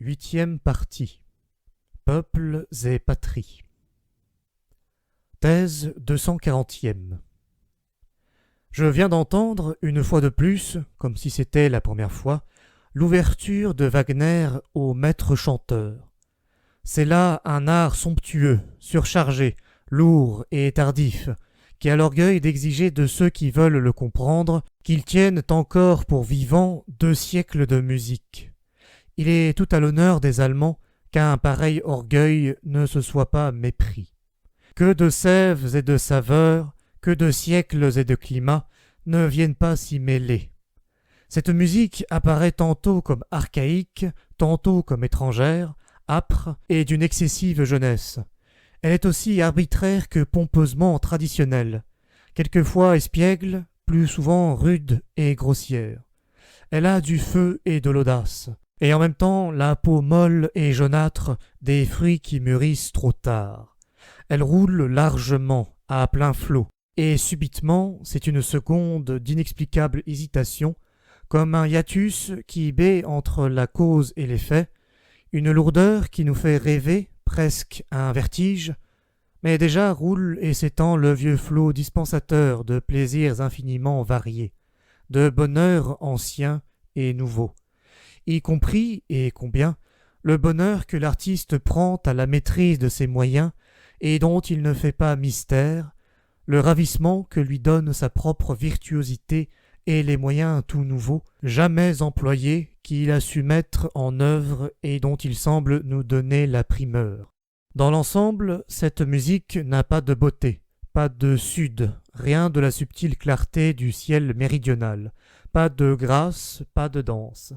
Huitième partie. Peuples et patries. Thèse 240e. Je viens d'entendre, une fois de plus, comme si c'était la première fois, l'ouverture de Wagner au maître chanteur. C'est là un art somptueux, surchargé, lourd et tardif, qui a l'orgueil d'exiger de ceux qui veulent le comprendre qu'ils tiennent encore pour vivants 2 siècles de musique. Il est tout à l'honneur des Allemands qu'un pareil orgueil ne se soit pas mépris. Que de sèves et de saveurs, que de siècles et de climats ne viennent pas s'y mêler. Cette musique apparaît tantôt comme archaïque, tantôt comme étrangère, âpre et d'une excessive jeunesse. Elle est aussi arbitraire que pompeusement traditionnelle, quelquefois espiègle, plus souvent rude et grossière. Elle a du feu et de l'audace, et en même temps la peau molle et jaunâtre des fruits qui mûrissent trop tard. Elle roule largement, à plein flot, et subitement c'est une seconde d'inexplicable hésitation, comme un hiatus qui bait entre la cause et l'effet, une lourdeur qui nous fait rêver, presque un vertige, mais déjà roule et s'étend le vieux flot dispensateur de plaisirs infiniment variés, de bonheurs anciens et nouveaux, y compris, et combien, le bonheur que l'artiste prend à la maîtrise de ses moyens et dont il ne fait pas mystère, le ravissement que lui donne sa propre virtuosité et les moyens tout nouveaux, jamais employés, qu'il a su mettre en œuvre et dont il semble nous donner la primeur. Dans l'ensemble, cette musique n'a pas de beauté, pas de sud, rien de la subtile clarté du ciel méridional, pas de grâce, pas de danse.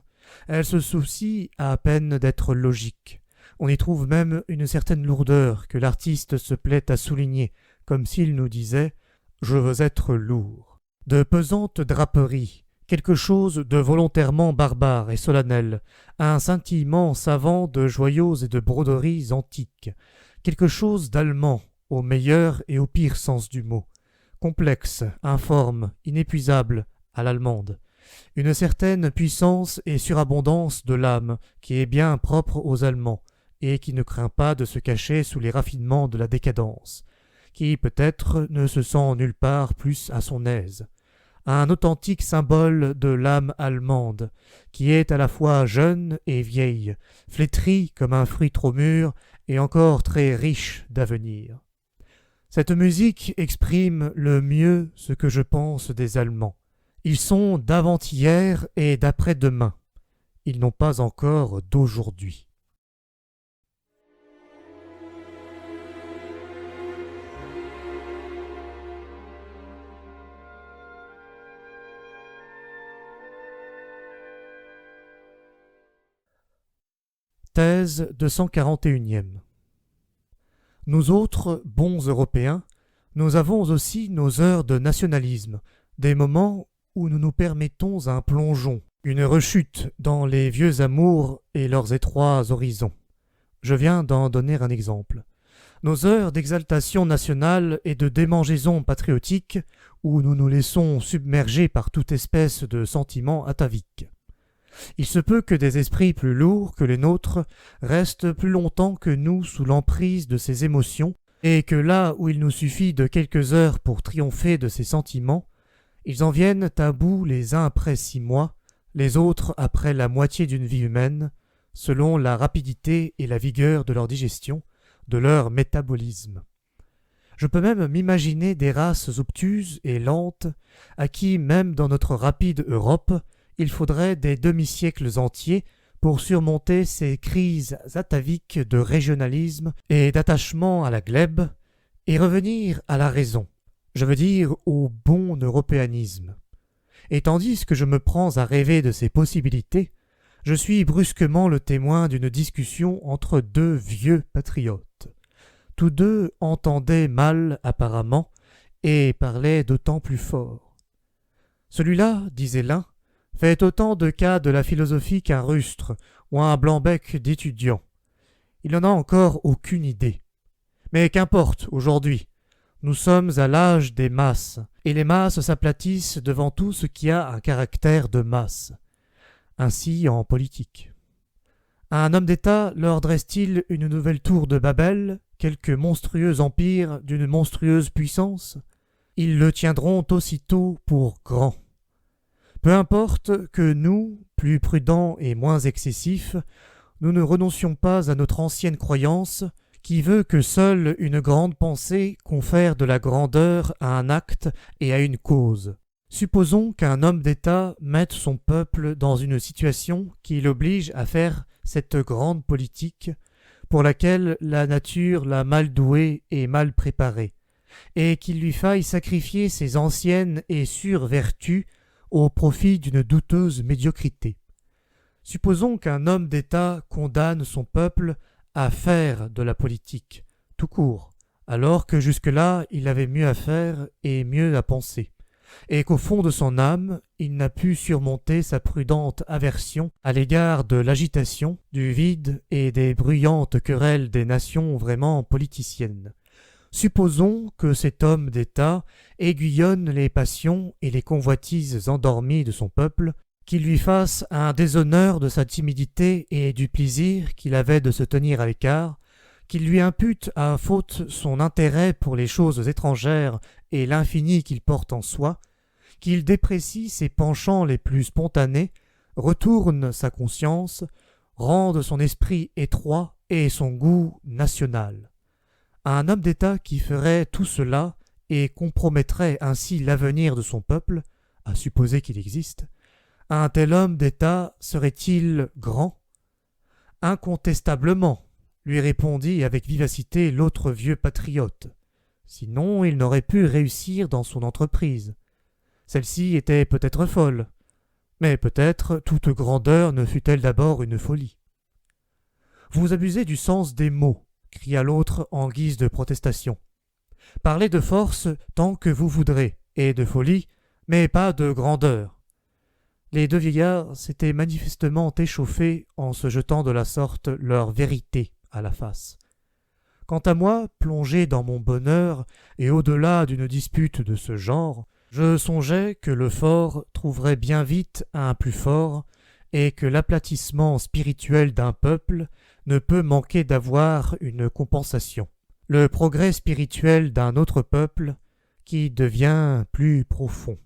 Elle se soucie à peine d'être logique. On y trouve même une certaine lourdeur que l'artiste se plaît à souligner, comme s'il nous disait « Je veux être lourd ». De pesantes draperies, quelque chose de volontairement barbare et solennel, un scintillement savant de joyaux et de broderies antiques, quelque chose d'allemand, au meilleur et au pire sens du mot, complexe, informe, inépuisable, à l'allemande, une certaine puissance et surabondance de l'âme qui est bien propre aux Allemands et qui ne craint pas de se cacher sous les raffinements de la décadence, qui peut-être ne se sent nulle part plus à son aise. Un authentique symbole de l'âme allemande, qui est à la fois jeune et vieille, flétrie comme un fruit trop mûr et encore très riche d'avenir. Cette musique exprime le mieux ce que je pense des Allemands. Ils sont d'avant-hier et d'après-demain. Ils n'ont pas encore d'aujourd'hui. Thèse 241e. Nous autres, bons Européens, nous avons aussi nos heures de nationalisme, des moments où nous nous permettons un plongeon, une rechute dans les vieux amours et leurs étroits horizons. Je viens d'en donner un exemple. Nos heures d'exaltation nationale et de démangeaison patriotique, où nous nous laissons submerger par toute espèce de sentiments ataviques. Il se peut que des esprits plus lourds que les nôtres restent plus longtemps que nous sous l'emprise de ces émotions, et que là où il nous suffit de quelques heures pour triompher de ces sentiments, ils en viennent à bout les uns après 6 mois, les autres après la moitié d'une vie humaine, selon la rapidité et la vigueur de leur digestion, de leur métabolisme. Je peux même m'imaginer des races obtuses et lentes, à qui même dans notre rapide Europe, il faudrait des demi-siècles entiers pour surmonter ces crises ataviques de régionalisme et d'attachement à la glèbe, et revenir à la raison, je veux dire au bon européanisme. Et tandis que je me prends à rêver de ces possibilités, je suis brusquement le témoin d'une discussion entre 2 vieux patriotes. Tous 2 entendaient mal apparemment, et parlaient d'autant plus fort. Celui-là, disait l'un, fait autant de cas de la philosophie qu'un rustre ou un blanc-bec d'étudiant. Il n'en a encore aucune idée. Mais qu'importe, aujourd'hui. Nous sommes à l'âge des masses, et les masses s'aplatissent devant tout ce qui a un caractère de masse. Ainsi en politique. Un homme d'État leur dresse-t-il une nouvelle tour de Babel, quelque monstrueux empire d'une monstrueuse puissance? Ils le tiendront aussitôt pour grand. Peu importe que nous, plus prudents et moins excessifs, nous ne renoncions pas à notre ancienne croyance qui veut que seule une grande pensée confère de la grandeur à un acte et à une cause. Supposons qu'un homme d'État mette son peuple dans une situation qui l'oblige à faire cette grande politique pour laquelle la nature l'a mal doué et mal préparé, et qu'il lui faille sacrifier ses anciennes et sûres vertus au profit d'une douteuse médiocrité. Supposons qu'un homme d'État condamne son peuple à faire de la politique, tout court, alors que jusque-là il avait mieux à faire et mieux à penser, et qu'au fond de son âme il n'a pu surmonter sa prudente aversion à l'égard de l'agitation, du vide et des bruyantes querelles des nations vraiment politiciennes. Supposons que cet homme d'État aiguillonne les passions et les convoitises endormies de son peuple, qu'il lui fasse un déshonneur de sa timidité et du plaisir qu'il avait de se tenir à l'écart, qu'il lui impute à faute son intérêt pour les choses étrangères et l'infini qu'il porte en soi, qu'il déprécie ses penchants les plus spontanés, retourne sa conscience, rende son esprit étroit et son goût national. Un homme d'État qui ferait tout cela et compromettrait ainsi l'avenir de son peuple, à supposer qu'il existe, un tel homme d'État serait-il grand? Incontestablement, lui répondit avec vivacité l'autre vieux patriote. Sinon, il n'aurait pu réussir dans son entreprise. Celle-ci était peut-être folle, mais peut-être toute grandeur ne fut-elle d'abord une folie. Vous abusez du sens des mots, cria l'autre en guise de protestation. Parlez de force tant que vous voudrez, et de folie, mais pas de grandeur. Les deux vieillards s'étaient manifestement échauffés en se jetant de la sorte leur vérité à la face. Quant à moi, plongé dans mon bonheur et au-delà d'une dispute de ce genre, je songeais que le fort trouverait bien vite un plus fort et que l'aplatissement spirituel d'un peuple ne peut manquer d'avoir une compensation. Le progrès spirituel d'un autre peuple qui devient plus profond.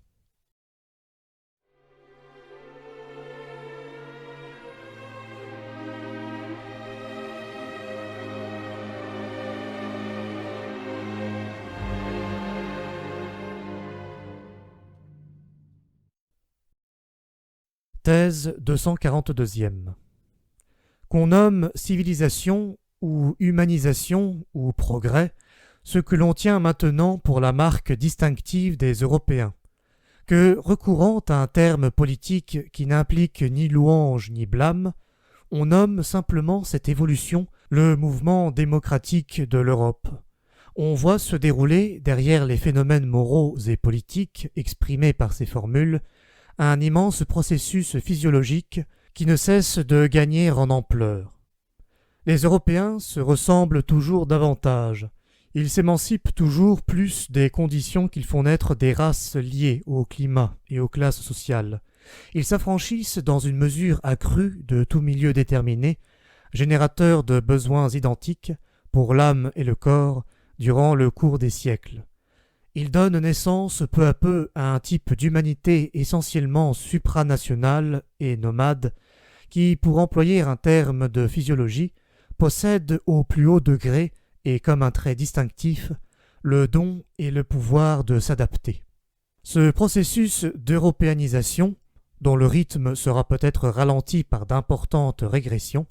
Thèse 242e. Qu'on nomme civilisation ou humanisation ou progrès ce que l'on tient maintenant pour la marque distinctive des Européens, que, recourant à un terme politique qui n'implique ni louange ni blâme, on nomme simplement cette évolution le mouvement démocratique de l'Europe. On voit se dérouler, derrière les phénomènes moraux et politiques exprimés par ces formules, un immense processus physiologique qui ne cesse de gagner en ampleur. Les Européens se ressemblent toujours davantage. Ils s'émancipent toujours plus des conditions qu'ils font naître des races liées au climat et aux classes sociales. Ils s'affranchissent dans une mesure accrue de tout milieu déterminé, générateur de besoins identiques pour l'âme et le corps durant le cours des siècles. Ils donnent naissance peu à peu à un type d'humanité essentiellement supranationale et nomade qui, pour employer un terme de physiologie, possède au plus haut degré et comme un trait distinctif le don et le pouvoir de s'adapter. Ce processus d'européanisation, dont le rythme sera peut-être ralenti par d'importantes régressions,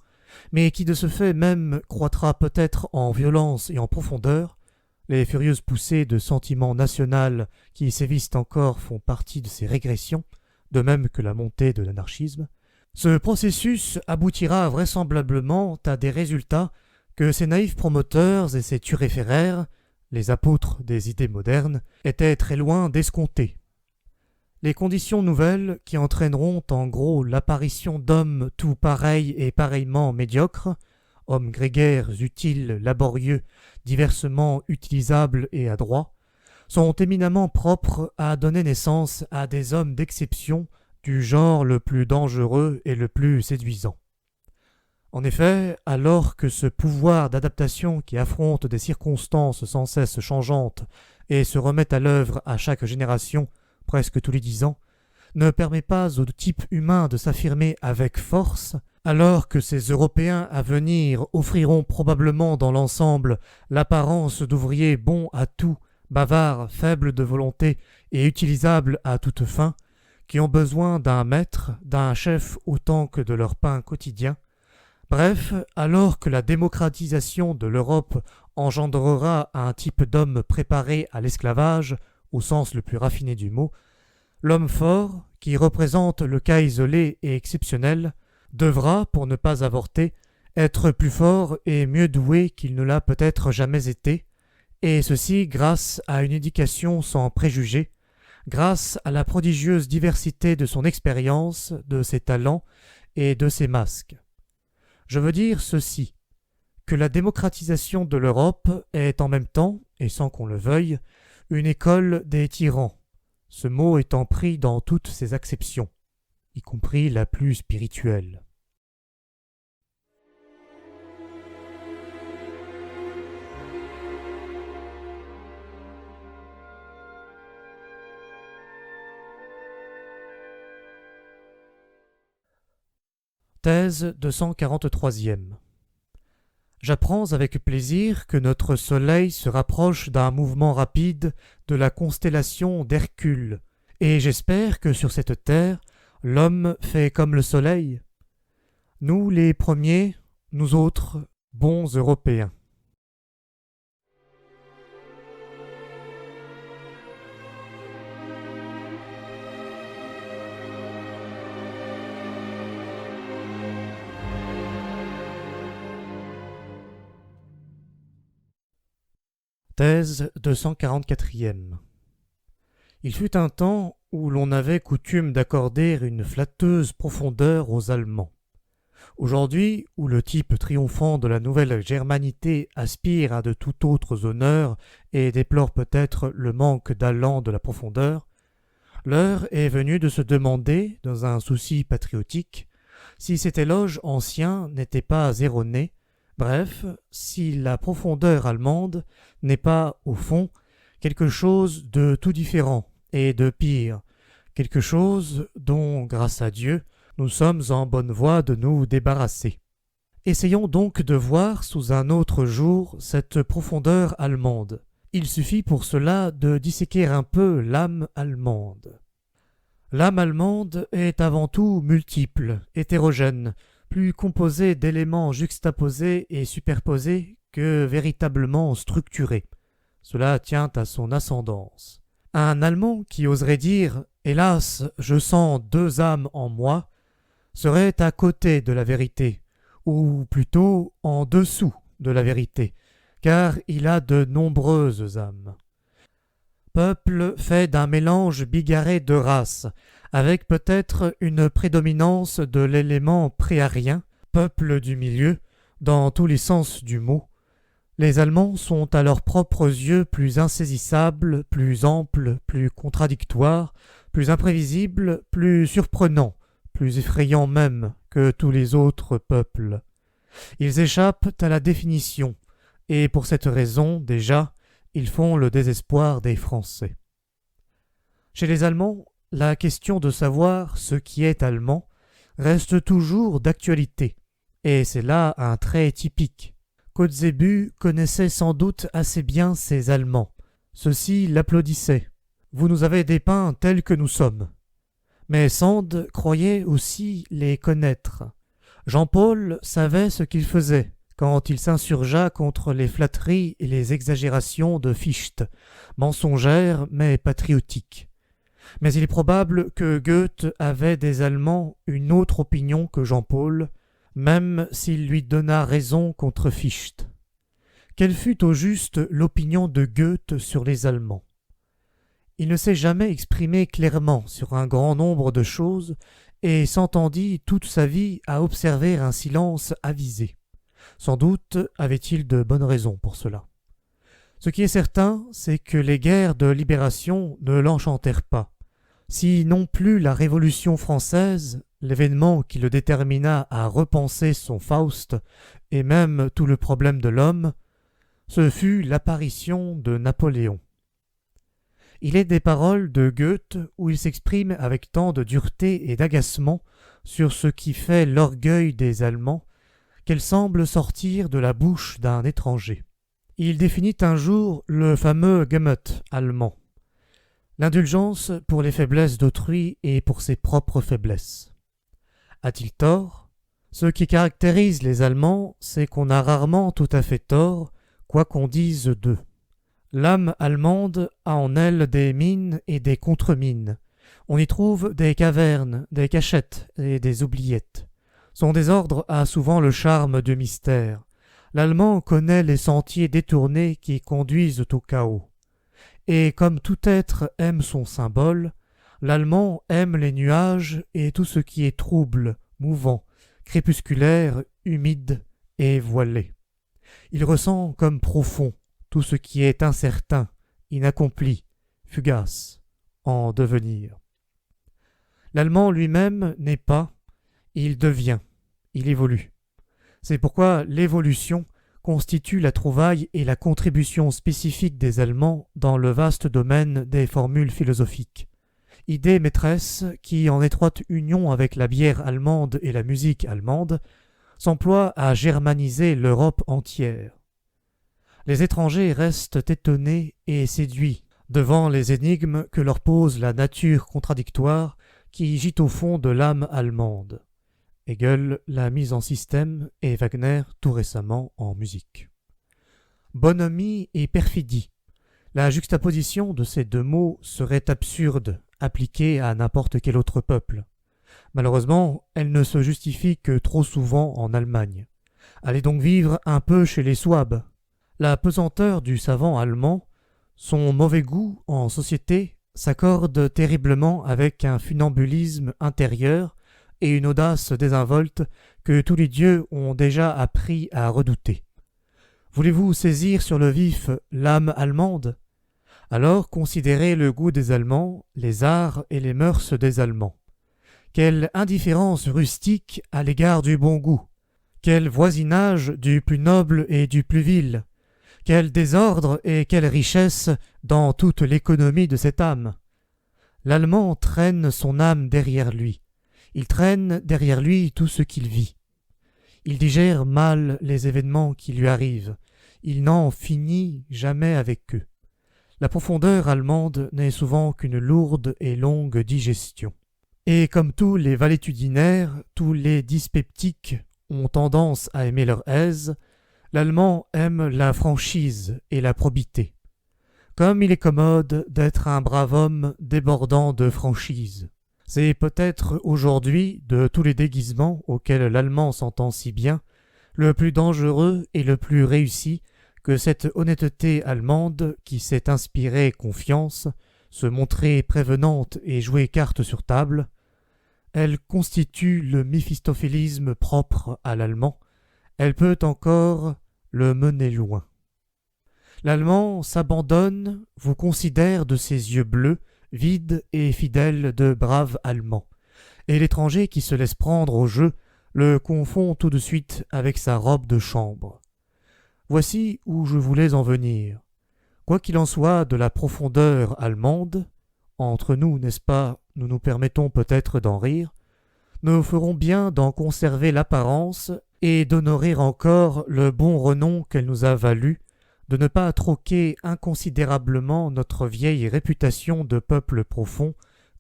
mais qui de ce fait même croîtra peut-être en violence et en profondeur, les furieuses poussées de sentiment national qui sévissent encore font partie de ces régressions, de même que la montée de l'anarchisme, ce processus aboutira vraisemblablement à des résultats que ces naïfs promoteurs et ces turéféraires, les apôtres des idées modernes, étaient très loin d'escompter. Les conditions nouvelles qui entraîneront en gros l'apparition d'hommes tout pareils et pareillement médiocres, hommes grégaires, utiles, laborieux, diversement utilisables et adroits, sont éminemment propres à donner naissance à des hommes d'exception du genre le plus dangereux et le plus séduisant. En effet, alors que ce pouvoir d'adaptation qui affronte des circonstances sans cesse changeantes et se remet à l'œuvre à chaque génération, presque tous les 10 ans, ne permet pas au type humain de s'affirmer avec force, alors que ces Européens à venir offriront probablement dans l'ensemble l'apparence d'ouvriers bons à tout, bavards, faibles de volonté et utilisables à toute fin, qui ont besoin d'un maître, d'un chef autant que de leur pain quotidien. Bref, alors que la démocratisation de l'Europe engendrera un type d'homme préparé à l'esclavage, au sens le plus raffiné du mot, l'homme fort, qui représente le cas isolé et exceptionnel, devra, pour ne pas avorter, être plus fort et mieux doué qu'il ne l'a peut-être jamais été, et ceci grâce à une éducation sans préjugés, grâce à la prodigieuse diversité de son expérience, de ses talents et de ses masques. Je veux dire ceci, que la démocratisation de l'Europe est en même temps, et sans qu'on le veuille, une école des tyrans, ce mot étant pris dans toutes ses acceptions, y compris la plus spirituelle. Thèse 243e. J'apprends avec plaisir que notre Soleil se rapproche d'un mouvement rapide de la constellation d'Hercule, et j'espère que sur cette terre, l'homme fait comme le Soleil. Nous les premiers, nous autres, bons Européens. Thèse 244e. Il fut un temps où l'on avait coutume d'accorder une flatteuse profondeur aux Allemands. Aujourd'hui, où le type triomphant de la nouvelle germanité aspire à de tout autres honneurs et déplore peut-être le manque d'allant de la profondeur, l'heure est venue de se demander, dans un souci patriotique, si cet éloge ancien n'était pas erroné. Bref, si la profondeur allemande n'est pas, au fond, quelque chose de tout différent et de pire, quelque chose dont, grâce à Dieu, nous sommes en bonne voie de nous débarrasser. Essayons donc de voir sous un autre jour cette profondeur allemande. Il suffit pour cela de disséquer un peu l'âme allemande. L'âme allemande est avant tout multiple, hétérogène, plus composé d'éléments juxtaposés et superposés que véritablement structurés. Cela tient à son ascendance. Un Allemand qui oserait dire « Hélas, je sens deux âmes en moi » serait à côté de la vérité, ou plutôt en dessous de la vérité, car il a de nombreuses âmes. Peuple fait d'un mélange bigarré de races, avec peut-être une prédominance de l'élément préarien, peuple du milieu, dans tous les sens du mot. Les Allemands sont à leurs propres yeux plus insaisissables, plus amples, plus contradictoires, plus imprévisibles, plus surprenants, plus effrayants même que tous les autres peuples. Ils échappent à la définition, et pour cette raison, déjà, ils font le désespoir des Français. Chez les Allemands, la question de savoir ce qui est allemand reste toujours d'actualité, et c'est là un trait typique. Kotzebue connaissait sans doute assez bien ces Allemands. Ceux-ci l'applaudissaient. Vous nous avez dépeints tels que nous sommes. Mais Sand croyait aussi les connaître. Jean-Paul savait ce qu'il faisait quand il s'insurgea contre les flatteries et les exagérations de Fichte, mensongères mais patriotiques. Mais il est probable que Goethe avait des Allemands une autre opinion que Jean-Paul, même s'il lui donna raison contre Fichte. Quelle fut au juste l'opinion de Goethe sur les Allemands? Il ne s'est jamais exprimé clairement sur un grand nombre de choses et s'entendit toute sa vie à observer un silence avisé. Sans doute avait-il de bonnes raisons pour cela. Ce qui est certain, c'est que les guerres de libération ne l'enchantèrent pas. Si non plus la Révolution française, l'événement qui le détermina à repenser son Faust et même tout le problème de l'homme, ce fut l'apparition de Napoléon. Il est des paroles de Goethe où il s'exprime avec tant de dureté et d'agacement sur ce qui fait l'orgueil des Allemands qu'elles semblent sortir de la bouche d'un étranger. Il définit un jour le fameux Gemüt allemand, l'indulgence pour les faiblesses d'autrui et pour ses propres faiblesses. A-t-il tort? Ce qui caractérise les Allemands, c'est qu'on a rarement tout à fait tort, quoi qu'on dise d'eux. L'âme allemande a en elle des mines et des contre-mines. On y trouve des cavernes, des cachettes et des oubliettes. Son désordre a souvent le charme du mystère. L'Allemand connaît les sentiers détournés qui conduisent au chaos. Et comme tout être aime son symbole, l'Allemand aime les nuages et tout ce qui est trouble, mouvant, crépusculaire, humide et voilé. Il ressent comme profond tout ce qui est incertain, inaccompli, fugace, en devenir. L'Allemand lui-même n'est pas, il devient, il évolue. C'est pourquoi l'évolution constitue la trouvaille et la contribution spécifique des Allemands dans le vaste domaine des formules philosophiques. Idée maîtresse qui, en étroite union avec la bière allemande et la musique allemande, s'emploie à germaniser l'Europe entière. Les étrangers restent étonnés et séduits devant les énigmes que leur pose la nature contradictoire qui gît au fond de l'âme allemande. Hegel l'a mise en système et Wagner tout récemment en musique. Bonhomie et perfidie. La juxtaposition de ces deux mots serait absurde, appliquée à n'importe quel autre peuple. Malheureusement, elle ne se justifie que trop souvent en Allemagne. Allez donc vivre un peu chez les Souabes. La pesanteur du savant allemand, son mauvais goût en société, s'accorde terriblement avec un funambulisme intérieur et une audace désinvolte que tous les dieux ont déjà appris à redouter. Voulez-vous saisir sur le vif l'âme allemande? Alors considérez le goût des Allemands, les arts et les mœurs des Allemands. Quelle indifférence rustique à l'égard du bon goût! Quel voisinage du plus noble et du plus vil! Quel désordre et quelle richesse dans toute l'économie de cette âme! L'Allemand traîne son âme derrière lui. Il traîne derrière lui tout ce qu'il vit. Il digère mal les événements qui lui arrivent. Il n'en finit jamais avec eux. La profondeur allemande n'est souvent qu'une lourde et longue digestion. Et comme tous les valétudinaires, tous les dyspeptiques ont tendance à aimer leur aise, l'Allemand aime la franchise et la probité. Comme il est commode d'être un brave homme débordant de franchise. C'est peut-être aujourd'hui, de tous les déguisements auxquels l'Allemand s'entend si bien, le plus dangereux et le plus réussi que cette honnêteté allemande qui s'est inspirée confiance, se montrer prévenante et jouer carte sur table. Elle constitue le méphistophélisme propre à l'Allemand. Elle peut encore le mener loin. L'Allemand s'abandonne, vous considère de ses yeux bleus, vides et fidèles de braves Allemands, et l'étranger qui se laisse prendre au jeu le confond tout de suite avec sa robe de chambre. Voici où je voulais en venir. Quoi qu'il en soit de la profondeur allemande, entre nous, n'est-ce pas, nous nous permettons peut-être d'en rire, nous ferons bien d'en conserver l'apparence et d'honorer encore le bon renom qu'elle nous a valu, de ne pas troquer inconsidérablement notre vieille réputation de peuple profond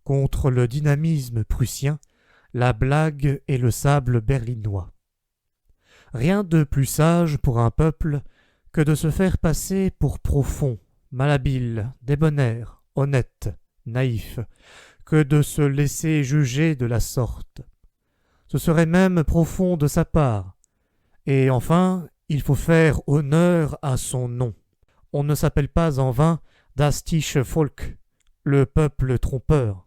contre le dynamisme prussien, la blague et le sable berlinois. Rien de plus sage pour un peuple que de se faire passer pour profond, malhabile, débonnaire, honnête, naïf, que de se laisser juger de la sorte. Ce serait même profond de sa part. Et enfin, il faut faire honneur à son nom. On ne s'appelle pas en vain Das Tische Volk, le peuple trompeur.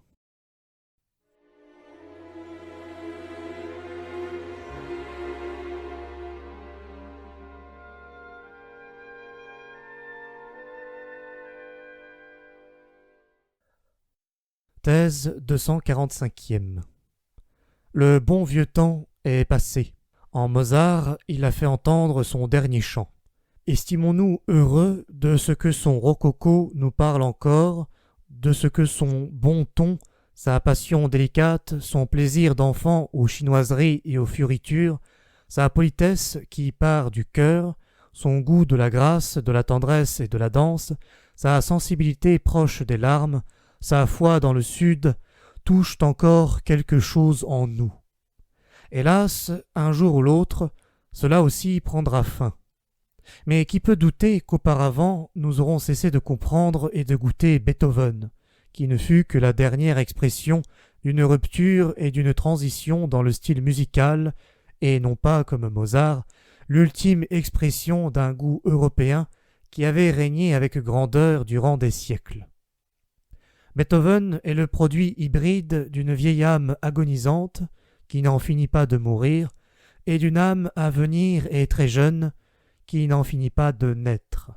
Thèse 245e. Le bon vieux temps est passé. En Mozart, il a fait entendre son dernier chant. Estimons-nous heureux de ce que son rococo nous parle encore, de ce que son bon ton, sa passion délicate, son plaisir d'enfant aux chinoiseries et aux fioritures, sa politesse qui part du cœur, son goût de la grâce, de la tendresse et de la danse, sa sensibilité proche des larmes, sa foi dans le Sud, touchent encore quelque chose en nous. Hélas, un jour ou l'autre, cela aussi prendra fin. Mais qui peut douter qu'auparavant nous aurons cessé de comprendre et de goûter Beethoven, qui ne fut que la dernière expression d'une rupture et d'une transition dans le style musical, et non pas, comme Mozart, l'ultime expression d'un goût européen qui avait régné avec grandeur durant des siècles. Beethoven est le produit hybride d'une vieille âme agonisante, qui n'en finit pas de mourir, et d'une âme à venir et très jeune, qui n'en finit pas de naître.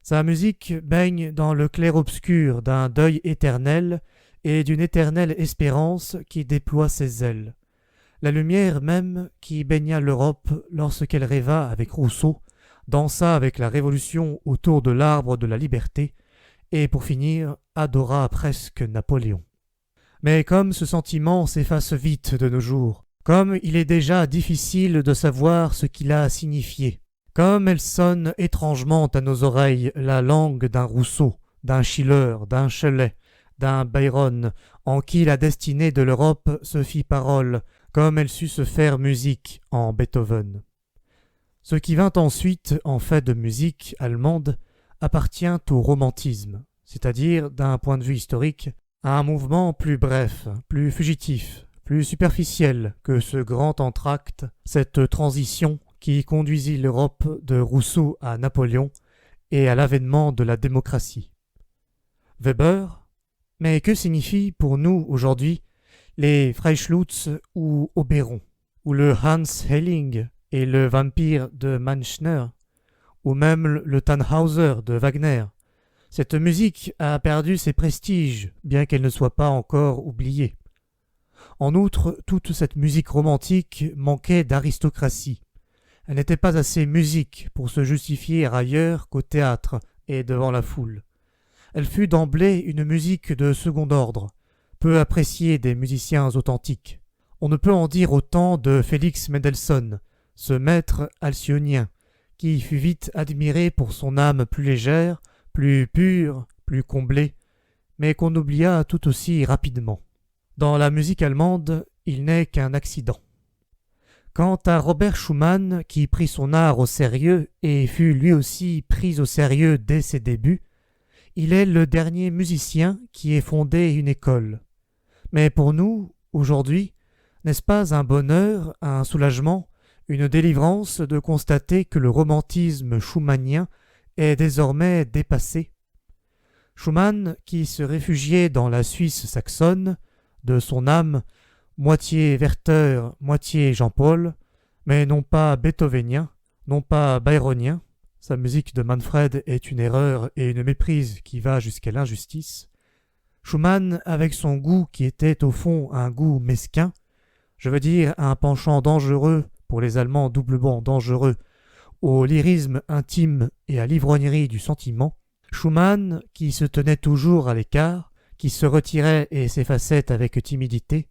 Sa musique baigne dans le clair-obscur d'un deuil éternel et d'une éternelle espérance qui déploie ses ailes. La lumière même qui baigna l'Europe lorsqu'elle rêva avec Rousseau, dansa avec la Révolution autour de l'arbre de la liberté, et pour finir, adora presque Napoléon. Mais comme ce sentiment s'efface vite de nos jours, comme il est déjà difficile de savoir ce qu'il a à signifier, comme elle sonne étrangement à nos oreilles la langue d'un Rousseau, d'un Schiller, d'un Shelley, d'un Byron, en qui la destinée de l'Europe se fit parole, comme elle sut se faire musique en Beethoven. Ce qui vint ensuite en fait de musique allemande appartient au romantisme, c'est-à-dire, d'un point de vue historique, à un mouvement plus bref, plus fugitif, plus superficiel que ce grand entracte, cette transition qui conduisit l'Europe de Rousseau à Napoléon et à l'avènement de la démocratie. Weber, mais que signifient pour nous aujourd'hui les Freischlutz ou Oberon, ou le Hans Helling et le Vampire de Manchner, ou même le Tannhäuser de Wagner? Cette musique a perdu ses prestiges, bien qu'elle ne soit pas encore oubliée. En outre, toute cette musique romantique manquait d'aristocratie. Elle n'était pas assez musique pour se justifier ailleurs qu'au théâtre et devant la foule. Elle fut d'emblée une musique de second ordre, peu appréciée des musiciens authentiques. On ne peut en dire autant de Félix Mendelssohn, ce maître alcyonien, qui fut vite admiré pour son âme plus légère, plus pure, plus comblée, mais qu'on oublia tout aussi rapidement. Dans la musique allemande, il n'est qu'un accident. Quant à Robert Schumann, qui prit son art au sérieux et fut lui aussi pris au sérieux dès ses débuts, il est le dernier musicien qui ait fondé une école. Mais pour nous, aujourd'hui, n'est-ce pas un bonheur, un soulagement, une délivrance de constater que le romantisme schumannien est désormais dépassé? Schumann, qui se réfugiait dans la Suisse saxonne, de son âme, moitié Werther, moitié Jean-Paul, mais non pas beethovenien, non pas byronien, sa musique de Manfred est une erreur et une méprise qui va jusqu'à l'injustice. Schumann, avec son goût qui était au fond un goût mesquin, je veux dire un penchant dangereux, pour les Allemands doublement dangereux, au lyrisme intime et à l'ivrognerie du sentiment, Schumann, qui se tenait toujours à l'écart, qui se retirait et s'effaçait avec timidité,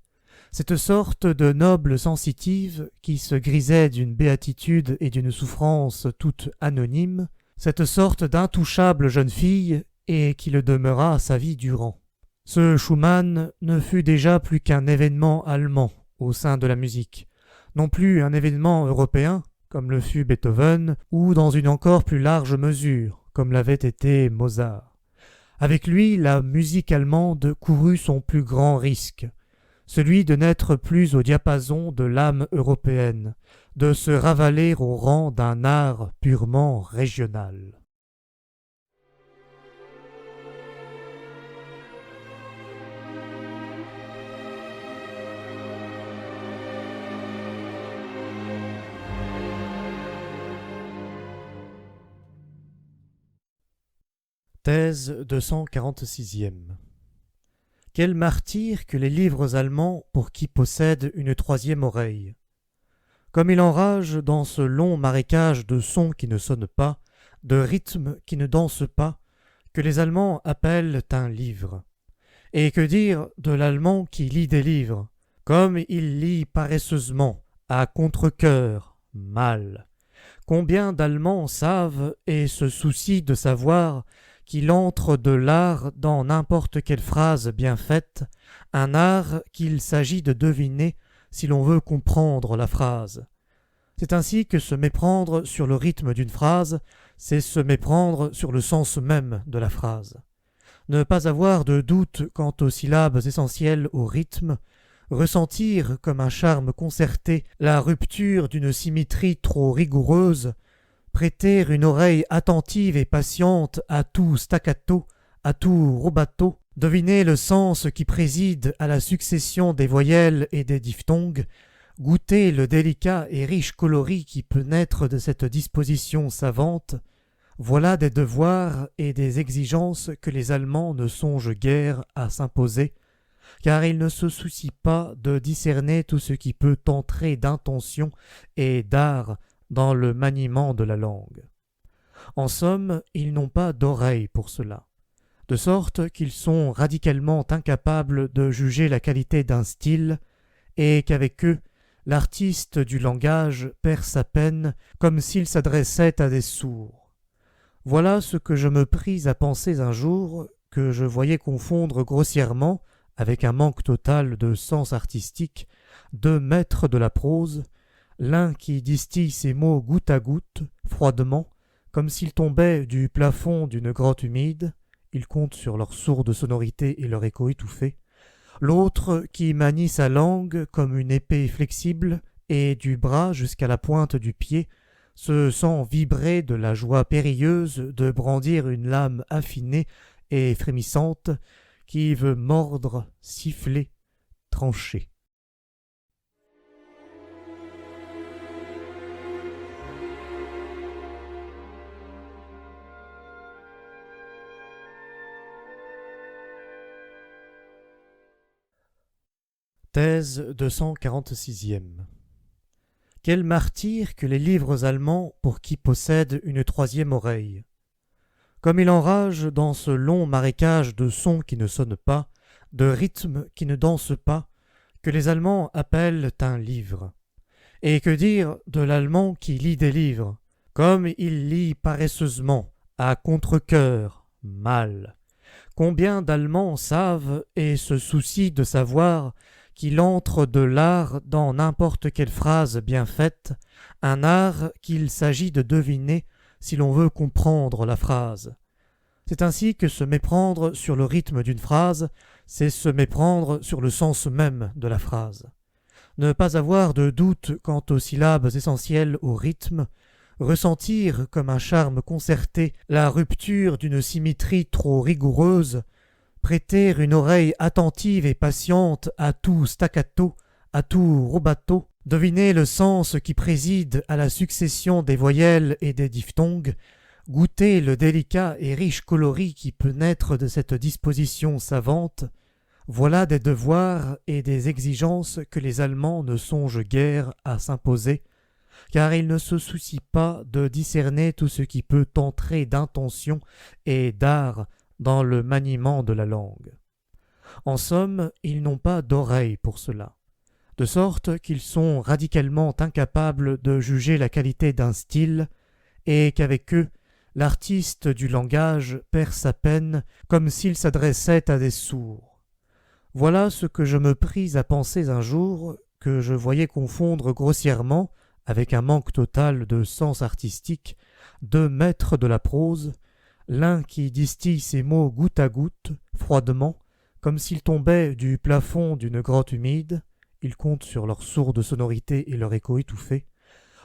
cette sorte de noble sensitive qui se grisait d'une béatitude et d'une souffrance toute anonyme, cette sorte d'intouchable jeune fille et qui le demeura sa vie durant. Ce Schumann ne fut déjà plus qu'un événement allemand au sein de la musique, non plus un événement européen, comme le fut Beethoven, ou dans une encore plus large mesure, comme l'avait été Mozart. Avec lui, la musique allemande courut son plus grand risque, celui de n'être plus au diapason de l'âme européenne, de se ravaler au rang d'un art purement régional. Thèse 246e. Quel martyr que les livres allemands pour qui possède une troisième oreille. Comme il enrage dans ce long marécage de sons qui ne sonnent pas, de rythmes qui ne dansent pas, que les Allemands appellent un livre. Et que dire de l'Allemand qui lit des livres, comme il lit paresseusement, à contre-cœur, mal. Combien d'Allemands savent et se soucient de savoir qu'il entre de l'art dans n'importe quelle phrase bien faite, un art qu'il s'agit de deviner si l'on veut comprendre la phrase. C'est ainsi que se méprendre sur le rythme d'une phrase, c'est se méprendre sur le sens même de la phrase. Ne pas avoir de doute quant aux syllabes essentielles au rythme, ressentir comme un charme concerté la rupture d'une symétrie trop rigoureuse, prêter une oreille attentive et patiente à tout staccato, à tout rubato, deviner le sens qui préside à la succession des voyelles et des diphtongues, goûter le délicat et riche coloris qui peut naître de cette disposition savante, voilà des devoirs et des exigences que les Allemands ne songent guère à s'imposer, car ils ne se soucient pas de discerner tout ce qui peut entrer d'intention et d'art dans le maniement de la langue. En somme, ils n'ont pas d'oreille pour cela, de sorte qu'ils sont radicalement incapables de juger la qualité d'un style, et qu'avec eux, l'artiste du langage perd sa peine comme s'il s'adressait à des sourds. Voilà ce que je me pris à penser un jour, que je voyais confondre grossièrement, avec un manque total de sens artistique, deux maîtres de la prose, l'un qui distille ses mots goutte à goutte, froidement, comme s'ils tombaient du plafond d'une grotte humide, il compte sur leur sourde sonorité et leur écho étouffé, l'autre qui manie sa langue comme une épée flexible et du bras jusqu'à la pointe du pied se sent vibrer de la joie périlleuse de brandir une lame affinée et frémissante qui veut mordre, siffler, trancher. Thèse 246e. Quel martyr que les livres allemands pour qui possède une troisième oreille. Comme il enrage dans ce long marécage de sons qui ne sonnent pas, de rythmes qui ne dansent pas, que les Allemands appellent un livre. Et que dire de l'Allemand qui lit des livres, comme il lit paresseusement, à contre-cœur, mal. Combien d'Allemands savent et se soucient de savoir qu'il entre de l'art dans n'importe quelle phrase bien faite, un art qu'il s'agit de deviner si l'on veut comprendre la phrase. C'est ainsi que se méprendre sur le rythme d'une phrase, c'est se méprendre sur le sens même de la phrase. Ne pas avoir de doute quant aux syllabes essentielles au rythme, ressentir comme un charme concerté la rupture d'une symétrie trop rigoureuse, prêter une oreille attentive et patiente à tout staccato, à tout rubato, deviner le sens qui préside à la succession des voyelles et des diphtongues, goûter le délicat et riche coloris qui peut naître de cette disposition savante, voilà des devoirs et des exigences que les Allemands ne songent guère à s'imposer, car ils ne se soucient pas de discerner tout ce qui peut entrer d'intention et d'art dans le maniement de la langue. En somme, ils n'ont pas d'oreille pour cela, de sorte qu'ils sont radicalement incapables de juger la qualité d'un style, et qu'avec eux, l'artiste du langage perd sa peine comme s'il s'adressait à des sourds. Voilà ce que je me pris à penser un jour, que je voyais confondre grossièrement, avec un manque total de sens artistique, deux maîtres de la prose, l'un qui distille ses mots goutte à goutte, froidement, comme s'ils tombaient du plafond d'une grotte humide, il compte sur leur sourde sonorité et leur écho étouffé,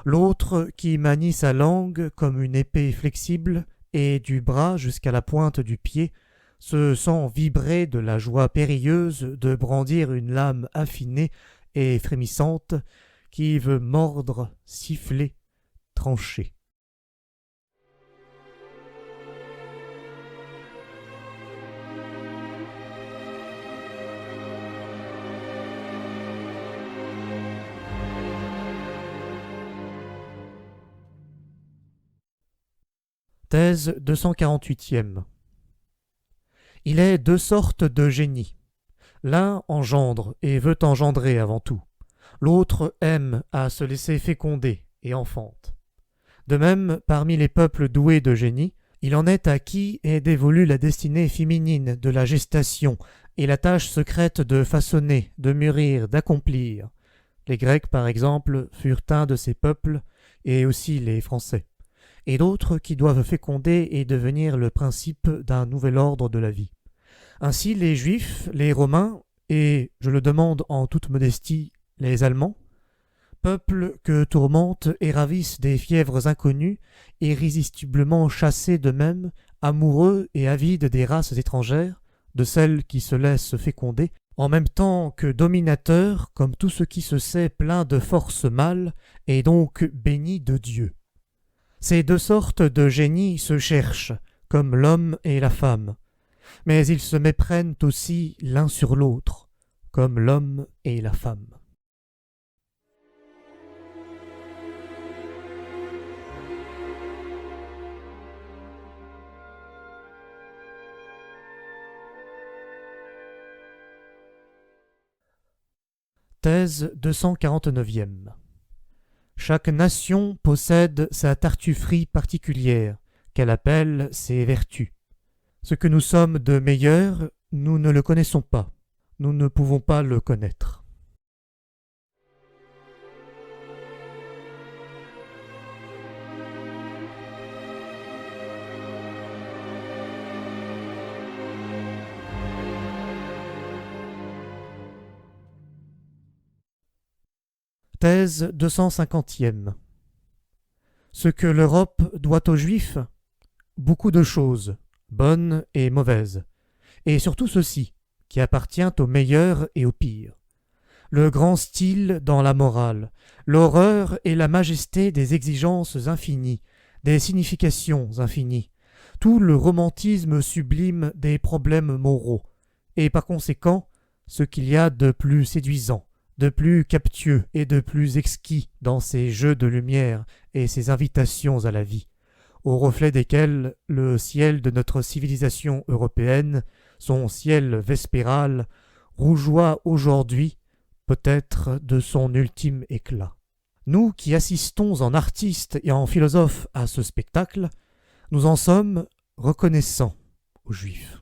l'autre qui manie sa langue comme une épée flexible et du bras jusqu'à la pointe du pied se sent vibrer de la joie périlleuse de brandir une lame affinée et frémissante qui veut mordre, siffler, trancher. Thèse 248e. Il est deux sortes de génies. L'un engendre et veut engendrer avant tout. L'autre aime à se laisser féconder et enfante. De même, parmi les peuples doués de génie, il en est à qui est dévolue la destinée féminine de la gestation et la tâche secrète de façonner, de mûrir, d'accomplir. Les Grecs, par exemple, furent un de ces peuples, et aussi les Français, et d'autres qui doivent féconder et devenir le principe d'un nouvel ordre de la vie. Ainsi les Juifs, les Romains, et, je le demande en toute modestie, les Allemands, peuples que tourmentent et ravissent des fièvres inconnues, irrésistiblement chassés d'eux-mêmes, amoureux et avides des races étrangères, de celles qui se laissent féconder, en même temps que dominateurs, comme tout ce qui se sait plein de force mâle, et donc béni de Dieu. Ces deux sortes de génies se cherchent, comme l'homme et la femme, mais ils se méprennent aussi l'un sur l'autre, comme l'homme et la femme. Thèse 249e. Chaque nation possède sa tartufferie particulière, qu'elle appelle ses vertus. Ce que nous sommes de meilleur, nous ne le connaissons pas, nous ne pouvons pas le connaître. Thèse 250e. Ce que l'Europe doit aux Juifs? Beaucoup de choses, bonnes et mauvaises, et surtout ceci, qui appartient au meilleur et au pire. Le grand style dans la morale, l'horreur et la majesté des exigences infinies, des significations infinies, tout le romantisme sublime des problèmes moraux, et par conséquent, ce qu'il y a de plus séduisant, de plus captieux et de plus exquis dans ces jeux de lumière et ces invitations à la vie, au reflet desquels le ciel de notre civilisation européenne, son ciel vespéral, rougeoie aujourd'hui, peut-être de son ultime éclat. Nous qui assistons en artistes et en philosophes à ce spectacle, nous en sommes reconnaissants aux Juifs.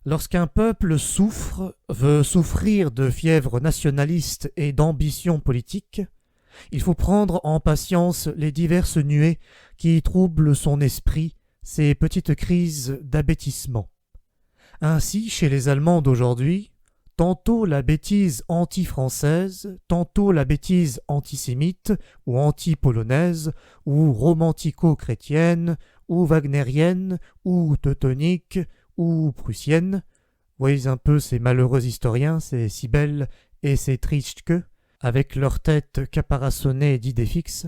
Lorsqu'un peuple souffre, veut souffrir de fièvre nationaliste et d'ambition politique, il faut prendre en patience les diverses nuées qui troublent son esprit, ces petites crises d'abêtissement. Ainsi, chez les Allemands d'aujourd'hui, tantôt la bêtise anti-française, tantôt la bêtise antisémite ou anti-polonaise, ou romantico-chrétienne, ou wagnérienne, ou teutonique, ou prussienne. Voyez un peu ces malheureux historiens, ces Sibel et ces Trischke, avec leurs têtes caparaçonnées d'idées fixes,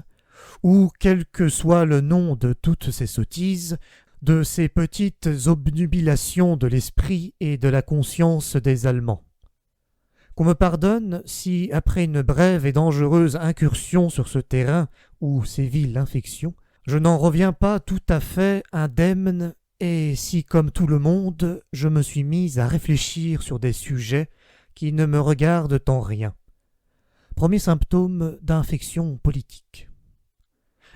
ou quel que soit le nom de toutes ces sottises, de ces petites obnubilations de l'esprit et de la conscience des Allemands. Qu'on me pardonne si, après une brève et dangereuse incursion sur ce terrain où sévit l'infection, je n'en reviens pas tout à fait indemne, et si, comme tout le monde, je me suis mis à réfléchir sur des sujets qui ne me regardent en rien. Premier symptôme d'infection politique.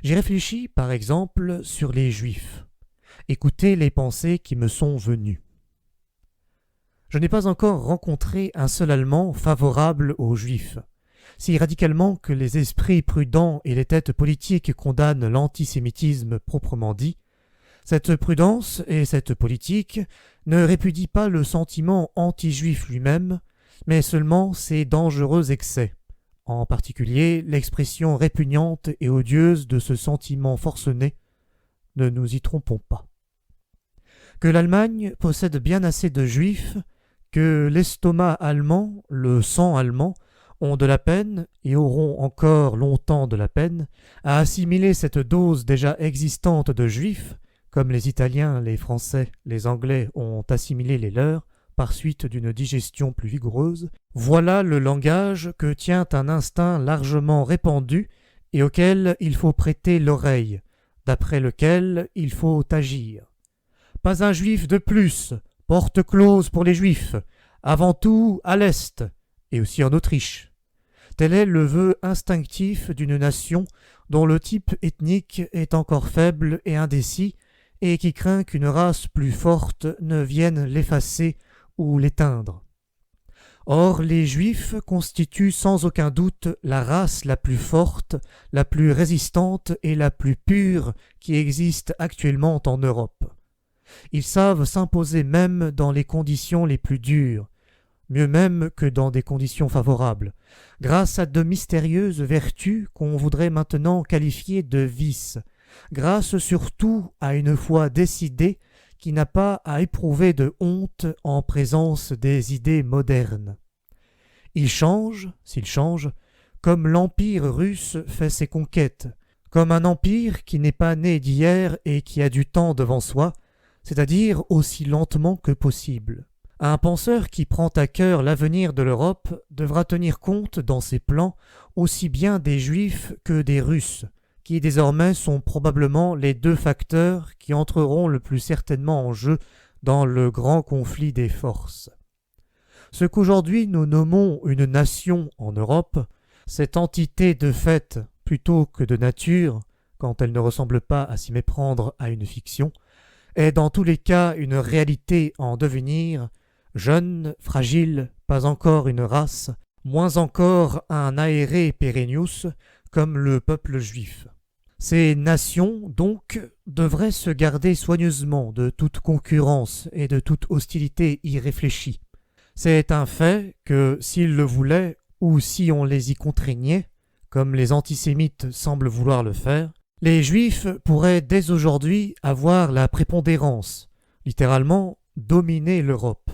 J'ai réfléchi, par exemple, sur les Juifs. Écoutez les pensées qui me sont venues. Je n'ai pas encore rencontré un seul Allemand favorable aux Juifs, si radicalement que les esprits prudents et les têtes politiques condamnent l'antisémitisme proprement dit. Cette prudence et cette politique ne répudient pas le sentiment anti-juif lui-même, mais seulement ses dangereux excès, en particulier l'expression répugnante et odieuse de ce sentiment forcené. Ne nous y trompons pas. Que l'Allemagne possède bien assez de juifs, que l'estomac allemand, le sang allemand, ont de la peine, et auront encore longtemps de la peine, à assimiler cette dose déjà existante de juifs, comme les Italiens, les Français, les Anglais ont assimilé les leurs, par suite d'une digestion plus vigoureuse, voilà le langage que tient un instinct largement répandu et auquel il faut prêter l'oreille, d'après lequel il faut agir. Pas un juif de plus, porte close pour les juifs, avant tout à l'Est, et aussi en Autriche. Tel est le vœu instinctif d'une nation dont le type ethnique est encore faible et indécis, et qui craint qu'une race plus forte ne vienne l'effacer ou l'éteindre. Or, les Juifs constituent sans aucun doute la race la plus forte, la plus résistante et la plus pure qui existe actuellement en Europe. Ils savent s'imposer même dans les conditions les plus dures, mieux même que dans des conditions favorables, grâce à de mystérieuses vertus qu'on voudrait maintenant qualifier de vices, grâce surtout à une foi décidée qui n'a pas à éprouver de honte en présence des idées modernes. Ils changent, s'ils changent, comme l'Empire russe fait ses conquêtes, comme un empire qui n'est pas né d'hier et qui a du temps devant soi, c'est-à-dire aussi lentement que possible. Un penseur qui prend à cœur l'avenir de l'Europe devra tenir compte dans ses plans aussi bien des Juifs que des Russes, qui désormais sont probablement les deux facteurs qui entreront le plus certainement en jeu dans le grand conflit des forces. Ce qu'aujourd'hui nous nommons une nation en Europe, cette entité de fait plutôt que de nature, quand elle ne ressemble pas à s'y méprendre à une fiction, est dans tous les cas une réalité en devenir, jeune, fragile, pas encore une race, moins encore un aere perennius comme le peuple juif. Ces nations, donc, devraient se garder soigneusement de toute concurrence et de toute hostilité irréfléchie. C'est un fait que, s'ils le voulaient, ou si on les y contraignait, comme les antisémites semblent vouloir le faire, les Juifs pourraient dès aujourd'hui avoir la prépondérance, littéralement dominer l'Europe.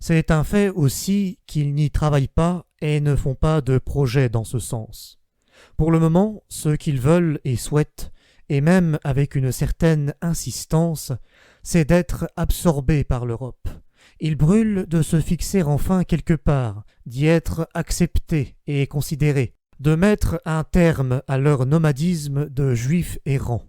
C'est un fait aussi qu'ils n'y travaillent pas et ne font pas de projet dans ce sens. Pour le moment, ce qu'ils veulent et souhaitent, et même avec une certaine insistance, c'est d'être absorbés par l'Europe. Ils brûlent de se fixer enfin quelque part, d'y être acceptés et considérés, de mettre un terme à leur nomadisme de juifs errants.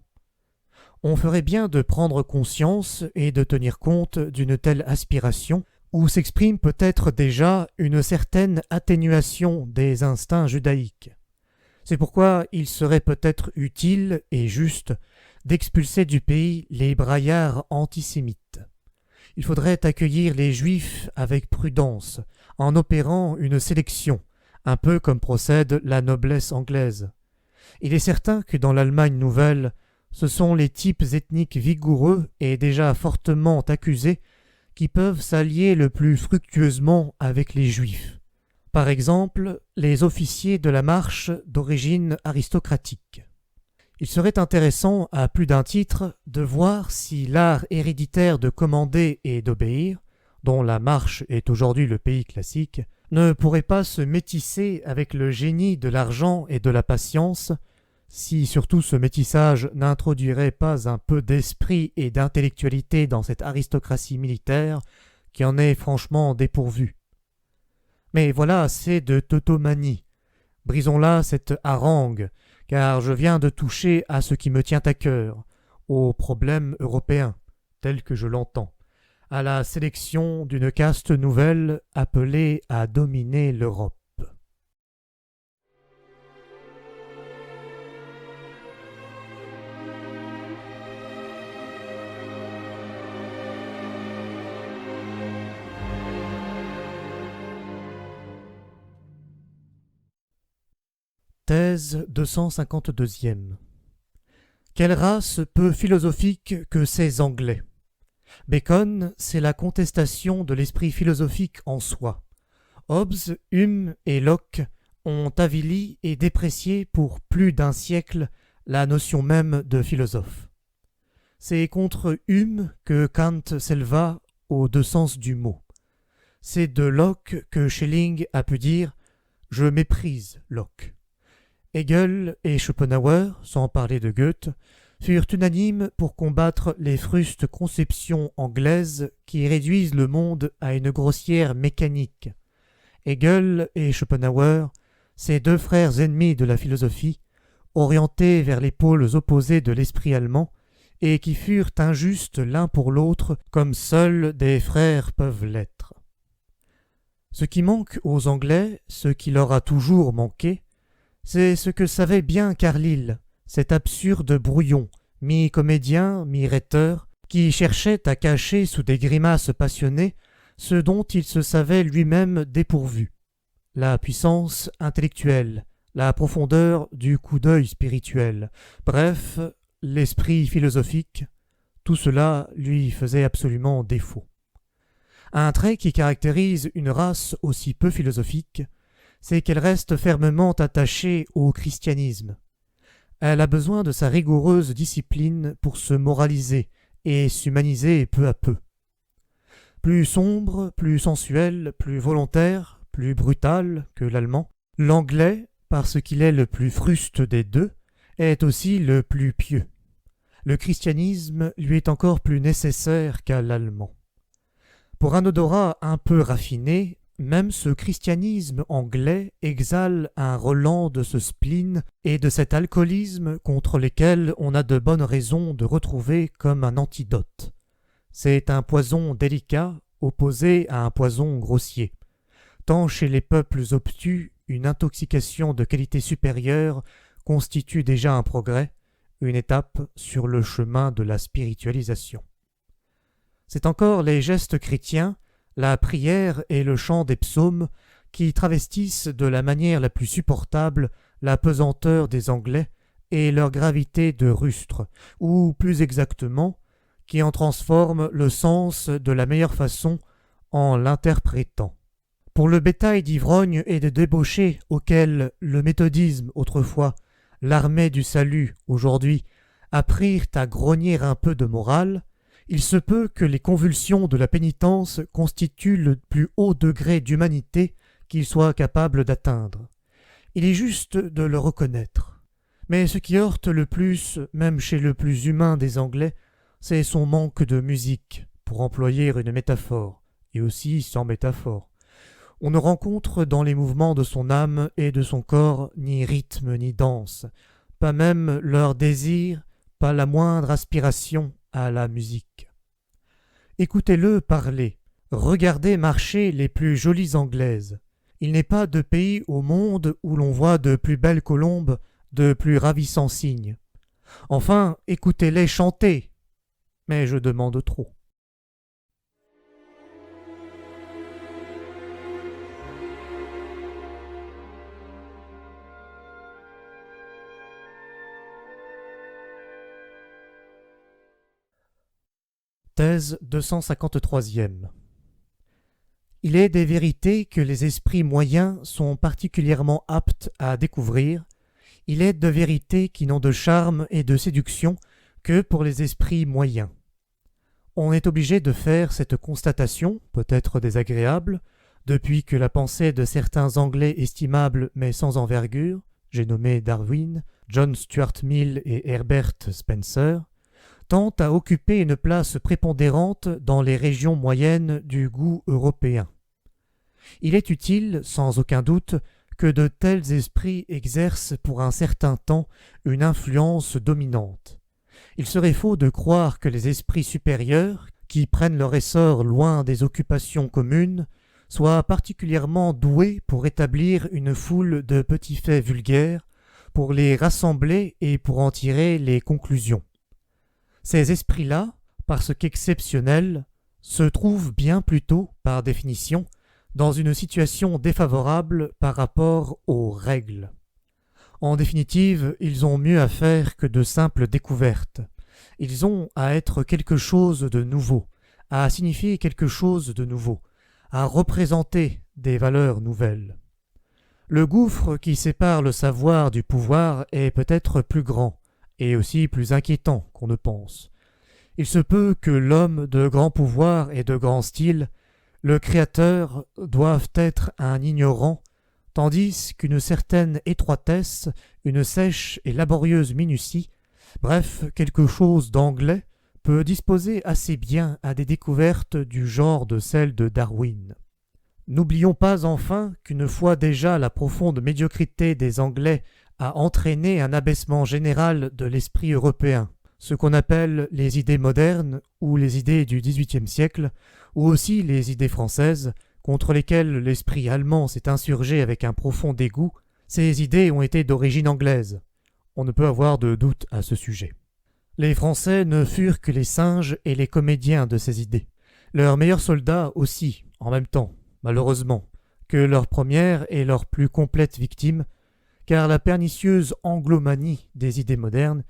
On ferait bien de prendre conscience et de tenir compte d'une telle aspiration, où s'exprime peut-être déjà une certaine atténuation des instincts judaïques. C'est pourquoi il serait peut-être utile et juste d'expulser du pays les braillards antisémites. Il faudrait accueillir les Juifs avec prudence, en opérant une sélection, un peu comme procède la noblesse anglaise. Il est certain que dans l'Allemagne nouvelle, ce sont les types ethniques vigoureux et déjà fortement accusés qui peuvent s'allier le plus fructueusement avec les Juifs. Par exemple, les officiers de la marche d'origine aristocratique. Il serait intéressant, à plus d'un titre, de voir si l'art héréditaire de commander et d'obéir, dont la marche est aujourd'hui le pays classique, ne pourrait pas se métisser avec le génie de l'argent et de la patience, si surtout ce métissage n'introduirait pas un peu d'esprit et d'intellectualité dans cette aristocratie militaire qui en est franchement dépourvue. Mais voilà assez de tautomanie. Brisons là cette harangue, car je viens de toucher à ce qui me tient à cœur, au problème européen, tel que je l'entends, à la sélection d'une caste nouvelle appelée à dominer l'Europe. Thèse 252e. Quelle race peu philosophique que ces Anglais? Bacon, c'est la contestation de l'esprit philosophique en soi. Hobbes, Hume et Locke ont avili et déprécié pour plus d'un siècle la notion même de philosophe. C'est contre Hume que Kant s'éleva aux deux sens du mot. C'est de Locke que Schelling a pu dire « Je méprise Locke ». Hegel et Schopenhauer, sans parler de Goethe, furent unanimes pour combattre les frustes conceptions anglaises qui réduisent le monde à une grossière mécanique. Hegel et Schopenhauer, ces deux frères ennemis de la philosophie, orientés vers les pôles opposés de l'esprit allemand, et qui furent injustes l'un pour l'autre comme seuls des frères peuvent l'être. Ce qui manque aux Anglais, ce qui leur a toujours manqué, c'est ce que savait bien Carlyle, cet absurde brouillon, mi-comédien, mi-rhéteur, qui cherchait à cacher sous des grimaces passionnées ce dont il se savait lui-même dépourvu: la puissance intellectuelle, la profondeur du coup d'œil spirituel, bref, l'esprit philosophique. Tout cela lui faisait absolument défaut. Un trait qui caractérise une race aussi peu philosophique, c'est qu'elle reste fermement attachée au christianisme. Elle a besoin de sa rigoureuse discipline pour se moraliser et s'humaniser peu à peu. Plus sombre, plus sensuel, plus volontaire, plus brutal que l'allemand, l'anglais, parce qu'il est le plus fruste des deux, est aussi le plus pieux. Le christianisme lui est encore plus nécessaire qu'à l'allemand. Pour un odorat un peu raffiné, même ce christianisme anglais exhale un relent de ce spleen et de cet alcoolisme contre lesquels on a de bonnes raisons de retrouver comme un antidote. C'est un poison délicat opposé à un poison grossier. Tant chez les peuples obtus, une intoxication de qualité supérieure constitue déjà un progrès, une étape sur le chemin de la spiritualisation. C'est encore les gestes chrétiens, la prière et le chant des psaumes qui travestissent de la manière la plus supportable la pesanteur des Anglais et leur gravité de rustre, ou plus exactement, qui en transforment le sens de la meilleure façon en l'interprétant. Pour le bétail d'ivrognes et de débauchés auxquels le méthodisme autrefois, l'armée du salut aujourd'hui, apprirent à grogner un peu de morale, il se peut que les convulsions de la pénitence constituent le plus haut degré d'humanité qu'ils soient capables d'atteindre. Il est juste de le reconnaître. Mais ce qui heurte le plus, même chez le plus humain des Anglais, c'est son manque de musique, pour employer une métaphore, et aussi sans métaphore. On ne rencontre dans les mouvements de son âme et de son corps ni rythme ni danse, pas même leur désir, pas la moindre aspiration à la musique. Écoutez-le parler, regardez marcher les plus jolies Anglaises. Il n'est pas de pays au monde où l'on voit de plus belles colombes, de plus ravissants cygnes. Enfin, écoutez-les chanter. Mais je demande trop. Thèse 253e. Il est des vérités que les esprits moyens sont particulièrement aptes à découvrir. Il est de vérités qui n'ont de charme et de séduction que pour les esprits moyens. On est obligé de faire cette constatation, peut-être désagréable, depuis que la pensée de certains Anglais estimables mais sans envergure, j'ai nommé Darwin, John Stuart Mill et Herbert Spencer, tend à occuper une place prépondérante dans les régions moyennes du goût européen. Il est utile, sans aucun doute, que de tels esprits exercent pour un certain temps une influence dominante. Il serait faux de croire que les esprits supérieurs, qui prennent leur essor loin des occupations communes, soient particulièrement doués pour établir une foule de petits faits vulgaires, pour les rassembler et pour en tirer les conclusions. Ces esprits-là, parce qu'exceptionnels, se trouvent bien plutôt, par définition, dans une situation défavorable par rapport aux règles. En définitive, ils ont mieux à faire que de simples découvertes. Ils ont à être quelque chose de nouveau, à signifier quelque chose de nouveau, à représenter des valeurs nouvelles. Le gouffre qui sépare le savoir du pouvoir est peut-être plus grand, et aussi plus inquiétant qu'on ne pense. Il se peut que l'homme de grand pouvoir et de grand style, le créateur, doive être un ignorant, tandis qu'une certaine étroitesse, une sèche et laborieuse minutie, Bref, quelque chose d'anglais peut disposer assez bien à des découvertes du genre de celles de Darwin. N'oublions pas enfin qu'une fois déjà la profonde médiocrité des Anglais a entraîné un abaissement général de l'esprit européen, ce qu'on appelle les idées modernes ou les idées du XVIIIe siècle, ou aussi les idées françaises, contre lesquelles l'esprit allemand s'est insurgé avec un profond dégoût. Ces idées ont été d'origine anglaise. On ne peut avoir de doute à ce sujet. Les Français ne furent que les singes et les comédiens de ces idées. Leurs meilleurs soldats aussi, en même temps, malheureusement, que leur première et leur plus complète victime, car la pernicieuse anglomanie des idées modernes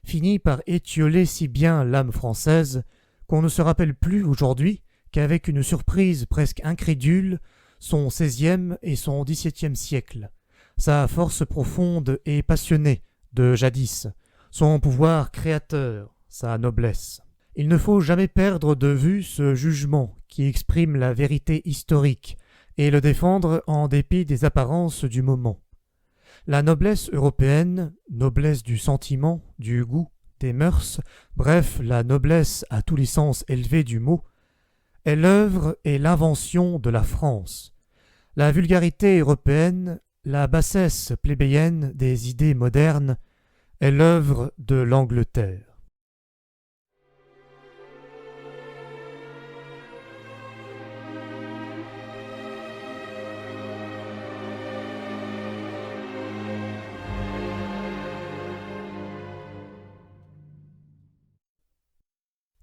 finit par étioler si bien l'âme française qu'on ne se rappelle plus aujourd'hui qu'avec une surprise presque incrédule son XVIe et son XVIIe siècle, sa force profonde et passionnée de jadis, son pouvoir créateur, sa noblesse. Il ne faut jamais perdre de vue ce jugement qui exprime la vérité historique et le défendre en dépit des apparences du moment. La noblesse européenne, noblesse du sentiment, du goût, des mœurs, bref, la noblesse à tous les sens élevés du mot, est l'œuvre et l'invention de la France. La vulgarité européenne, la bassesse plébéienne des idées modernes, est l'œuvre de l'Angleterre.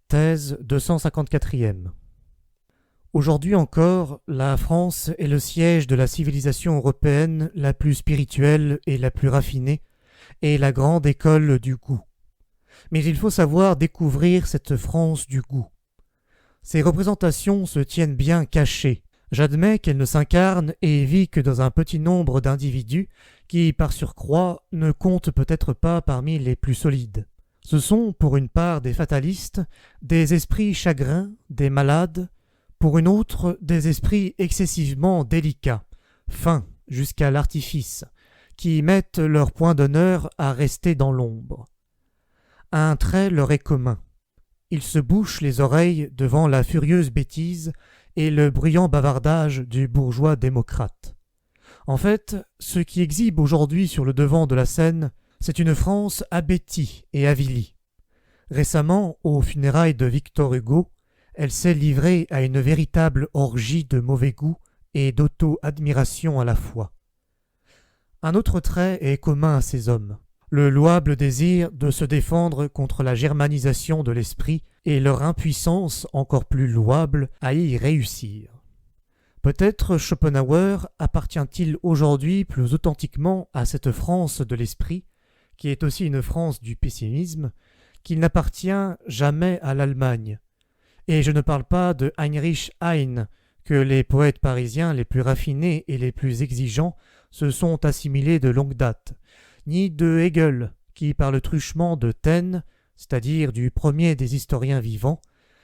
Thèse 254e. Aujourd'hui encore, la France est le siège de la civilisation européenne la plus spirituelle et la plus raffinée, et la grande école du goût. Mais il faut savoir découvrir cette France du goût. Ces représentations se tiennent bien cachées. J'admets qu'elles ne s'incarnent et vivent que dans un petit nombre d'individus qui, par surcroît, ne comptent peut-être pas parmi les plus solides. Ce sont, pour une part, des fatalistes, des esprits chagrins, des malades, pour une autre, des esprits excessivement délicats, fins jusqu'à l'artifice, qui mettent leur point d'honneur à rester dans l'ombre. Un trait leur est commun. Ils se bouchent les oreilles devant la furieuse bêtise et le bruyant bavardage du bourgeois démocrate. En fait, ce qui exhibe aujourd'hui sur le devant de la scène, c'est une France abétie et avilie. Récemment, aux funérailles de Victor Hugo, elle s'est livrée à une véritable orgie de mauvais goût et d'auto-admiration à la fois. Un autre trait est commun à ces hommes, le louable désir de se défendre contre la germanisation de l'esprit et leur impuissance encore plus louable à y réussir. Peut-être Schopenhauer appartient-il aujourd'hui plus authentiquement à cette France de l'esprit, qui est aussi une France du pessimisme, qu'il n'appartient jamais à l'Allemagne. Et je ne parle pas de Heinrich Heine, que les poètes parisiens les plus raffinés et les plus exigeants se sont assimilés de longue date, ni de Hegel, qui par le truchement de Taine, c'est-à-dire du premier des historiens vivants,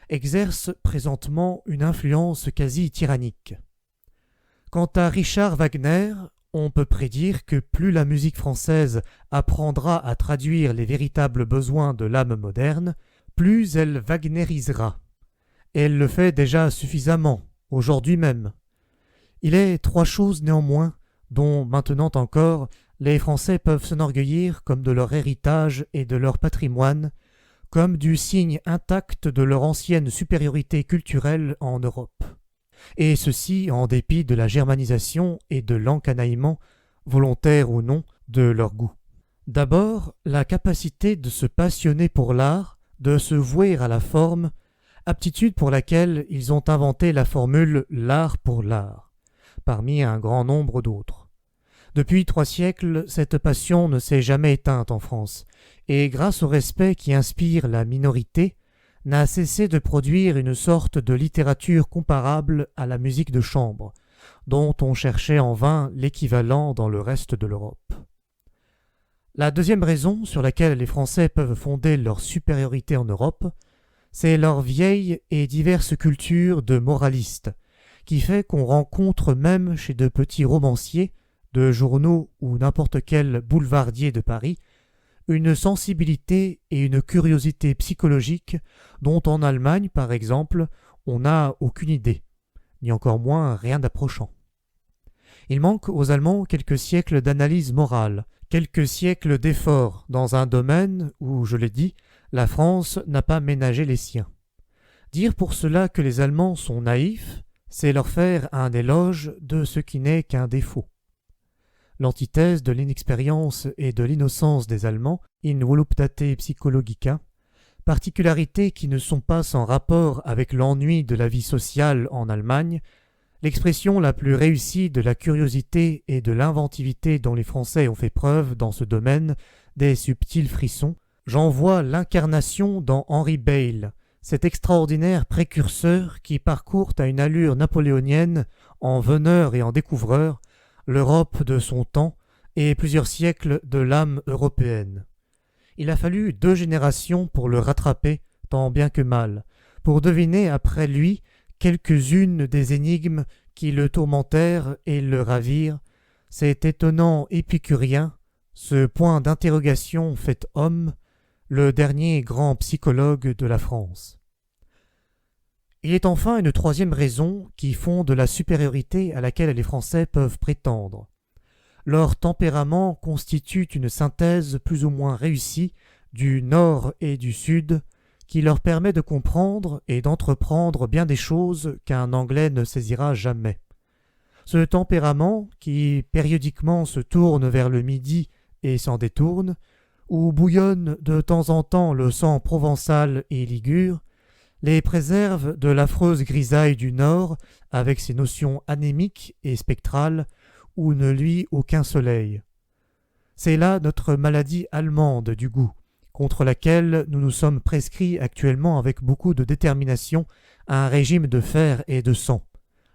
exerce présentement une influence quasi tyrannique. Quant à Richard Wagner, on peut prédire que plus la musique française apprendra à traduire les véritables besoins de l'âme moderne, plus elle wagnérisera. Elle le fait déjà suffisamment, aujourd'hui même. Il est trois choses néanmoins dont, maintenant encore, les Français peuvent s'enorgueillir comme de leur héritage et de leur patrimoine, comme du signe intact de leur ancienne supériorité culturelle en Europe. Et ceci en dépit de la germanisation et de l'encanaillement, volontaire ou non, de leur goût. D'abord, la capacité de se passionner pour l'art, de se vouer à la forme, aptitude pour laquelle ils ont inventé la formule « l'art pour l'art », parmi un grand nombre d'autres. Depuis 3 siècles, cette passion ne s'est jamais éteinte en France, et grâce au respect qui inspire la minorité, n'a cessé de produire une sorte de littérature comparable à la musique de chambre, dont on cherchait en vain l'équivalent dans le reste de l'Europe. La deuxième raison sur laquelle les Français peuvent fonder leur supériorité en Europe, c'est leur vieille et diverse culture de moralistes, qui fait qu'on rencontre même chez de petits romanciers, de journaux ou n'importe quel boulevardier de Paris, une sensibilité et une curiosité psychologique dont en Allemagne, par exemple, on n'a aucune idée, ni encore moins rien d'approchant. Il manque aux Allemands quelques siècles d'analyse morale, quelques siècles d'efforts dans un domaine où, je l'ai dit, la France n'a pas ménagé les siens. Dire pour cela que les Allemands sont naïfs, c'est leur faire un éloge de ce qui n'est qu'un défaut. L'antithèse de l'inexpérience et de l'innocence des Allemands, in voluptate psychologica, particularités qui ne sont pas sans rapport avec l'ennui de la vie sociale en Allemagne, l'expression la plus réussie de la curiosité et de l'inventivité dont les Français ont fait preuve dans ce domaine des subtils frissons, j'en vois l'incarnation dans Henry Bale, cet extraordinaire précurseur qui parcourt à une allure napoléonienne, en veneur et en découvreur, l'Europe de son temps et plusieurs siècles de l'âme européenne. Il a fallu 2 générations pour le rattraper, tant bien que mal, pour deviner après lui quelques-unes des énigmes qui le tourmentèrent et le ravirent, cet étonnant épicurien, ce point d'interrogation fait homme, le dernier grand psychologue de la France. Il est enfin une 3e raison qui fonde la supériorité à laquelle les Français peuvent prétendre. Leur tempérament constitue une synthèse plus ou moins réussie du Nord et du Sud, qui leur permet de comprendre et d'entreprendre bien des choses qu'un Anglais ne saisira jamais. Ce tempérament, qui périodiquement se tourne vers le Midi et s'en détourne, où bouillonne de temps en temps le sang provençal et ligure, les préserve de l'affreuse grisaille du Nord avec ses notions anémiques et spectrales où ne luit aucun soleil. C'est là notre maladie allemande du goût, contre laquelle nous nous sommes prescrits actuellement avec beaucoup de détermination à un régime de fer et de sang,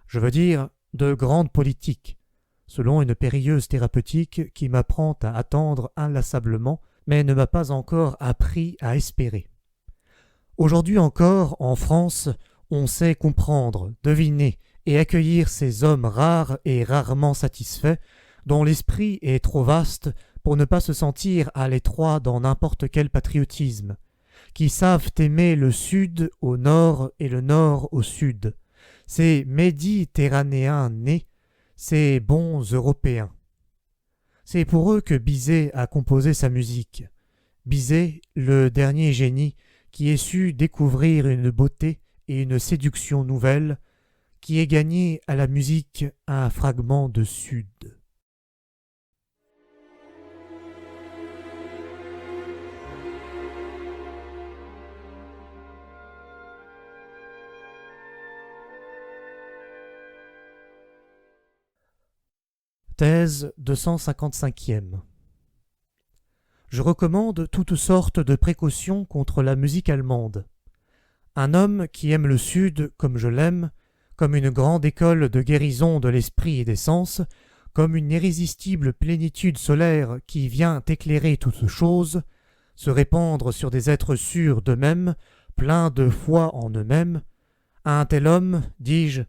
je veux dire de grande politique, selon une périlleuse thérapeutique qui m'apprend à attendre inlassablement, mais ne m'a pas encore appris à espérer. Aujourd'hui encore, en France, on sait comprendre, deviner et accueillir ces hommes rares et rarement satisfaits, dont l'esprit est trop vaste pour ne pas se sentir à l'étroit dans n'importe quel patriotisme, qui savent aimer le Sud au Nord et le Nord au Sud, ces Méditerranéens nés, ces bons Européens. C'est pour eux que Bizet a composé sa musique. Bizet, le dernier génie, qui ait su découvrir une beauté et une séduction nouvelles, qui ait gagné à la musique un fragment de Sud. Thèse 255e. Je recommande toutes sortes de précautions contre la musique allemande. Un homme qui aime le Sud comme je l'aime, comme une grande école de guérison de l'esprit et des sens, comme une irrésistible plénitude solaire qui vient éclairer toutes choses, se répandre sur des êtres sûrs d'eux-mêmes, pleins de foi en eux-mêmes, un tel homme, dis-je,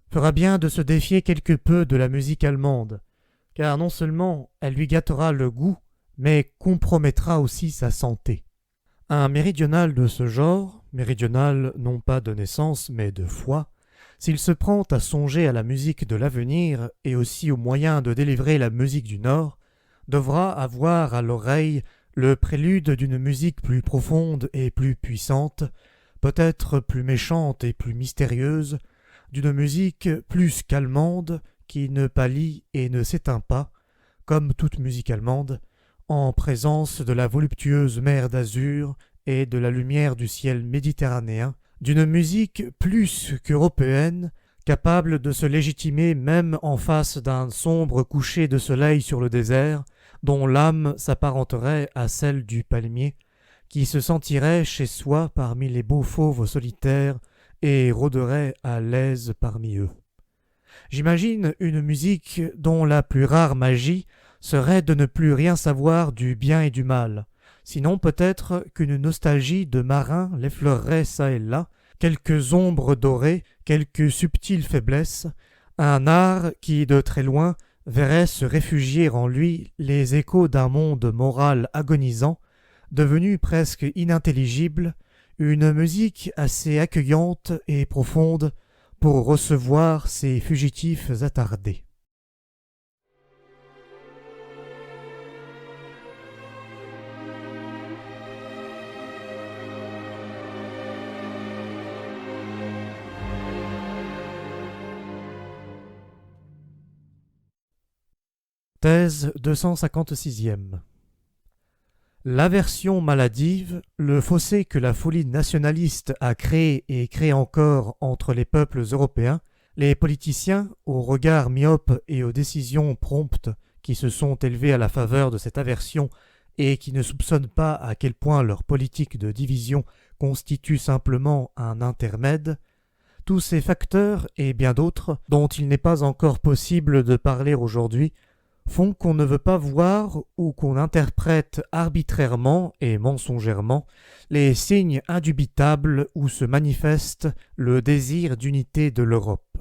fera bien de se défier quelque peu de la musique allemande, car non seulement elle lui gâtera le goût, mais compromettra aussi sa santé. Un méridional de ce genre, méridional non pas de naissance mais de foi, s'il se prend à songer à la musique de l'avenir et aussi aux moyens de délivrer la musique du Nord, devra avoir à l'oreille le prélude d'une musique plus profonde et plus puissante, peut-être plus méchante et plus mystérieuse, d'une musique plus qu'allemande qui ne pâlit et ne s'éteint pas, comme toute musique allemande, en présence de la voluptueuse mer d'azur et de la lumière du ciel méditerranéen, d'une musique plus qu'européenne, capable de se légitimer même en face d'un sombre coucher de soleil sur le désert, dont l'âme s'apparenterait à celle du palmier, qui se sentirait chez soi parmi les beaux fauves solitaires et rôderait à l'aise parmi eux. J'imagine une musique dont la plus rare magie serait de ne plus rien savoir du bien et du mal, sinon peut-être qu'une nostalgie de marin l'effleurerait çà et là, quelques ombres dorées, quelques subtiles faiblesses, un art qui de très loin verrait se réfugier en lui les échos d'un monde moral agonisant, devenu presque inintelligible, une musique assez accueillante et profonde pour recevoir ces fugitifs attardés. Thèse 256e. L'aversion maladive, le fossé que la folie nationaliste a créé et crée encore entre les peuples européens, les politiciens, au regard myope et aux décisions promptes qui se sont élevés à la faveur de cette aversion et qui ne soupçonnent pas à quel point leur politique de division constitue simplement un intermède, tous ces facteurs et bien d'autres, dont il n'est pas encore possible de parler aujourd'hui, font qu'on ne veut pas voir ou qu'on interprète arbitrairement et mensongèrement les signes indubitables où se manifeste le désir d'unité de l'Europe.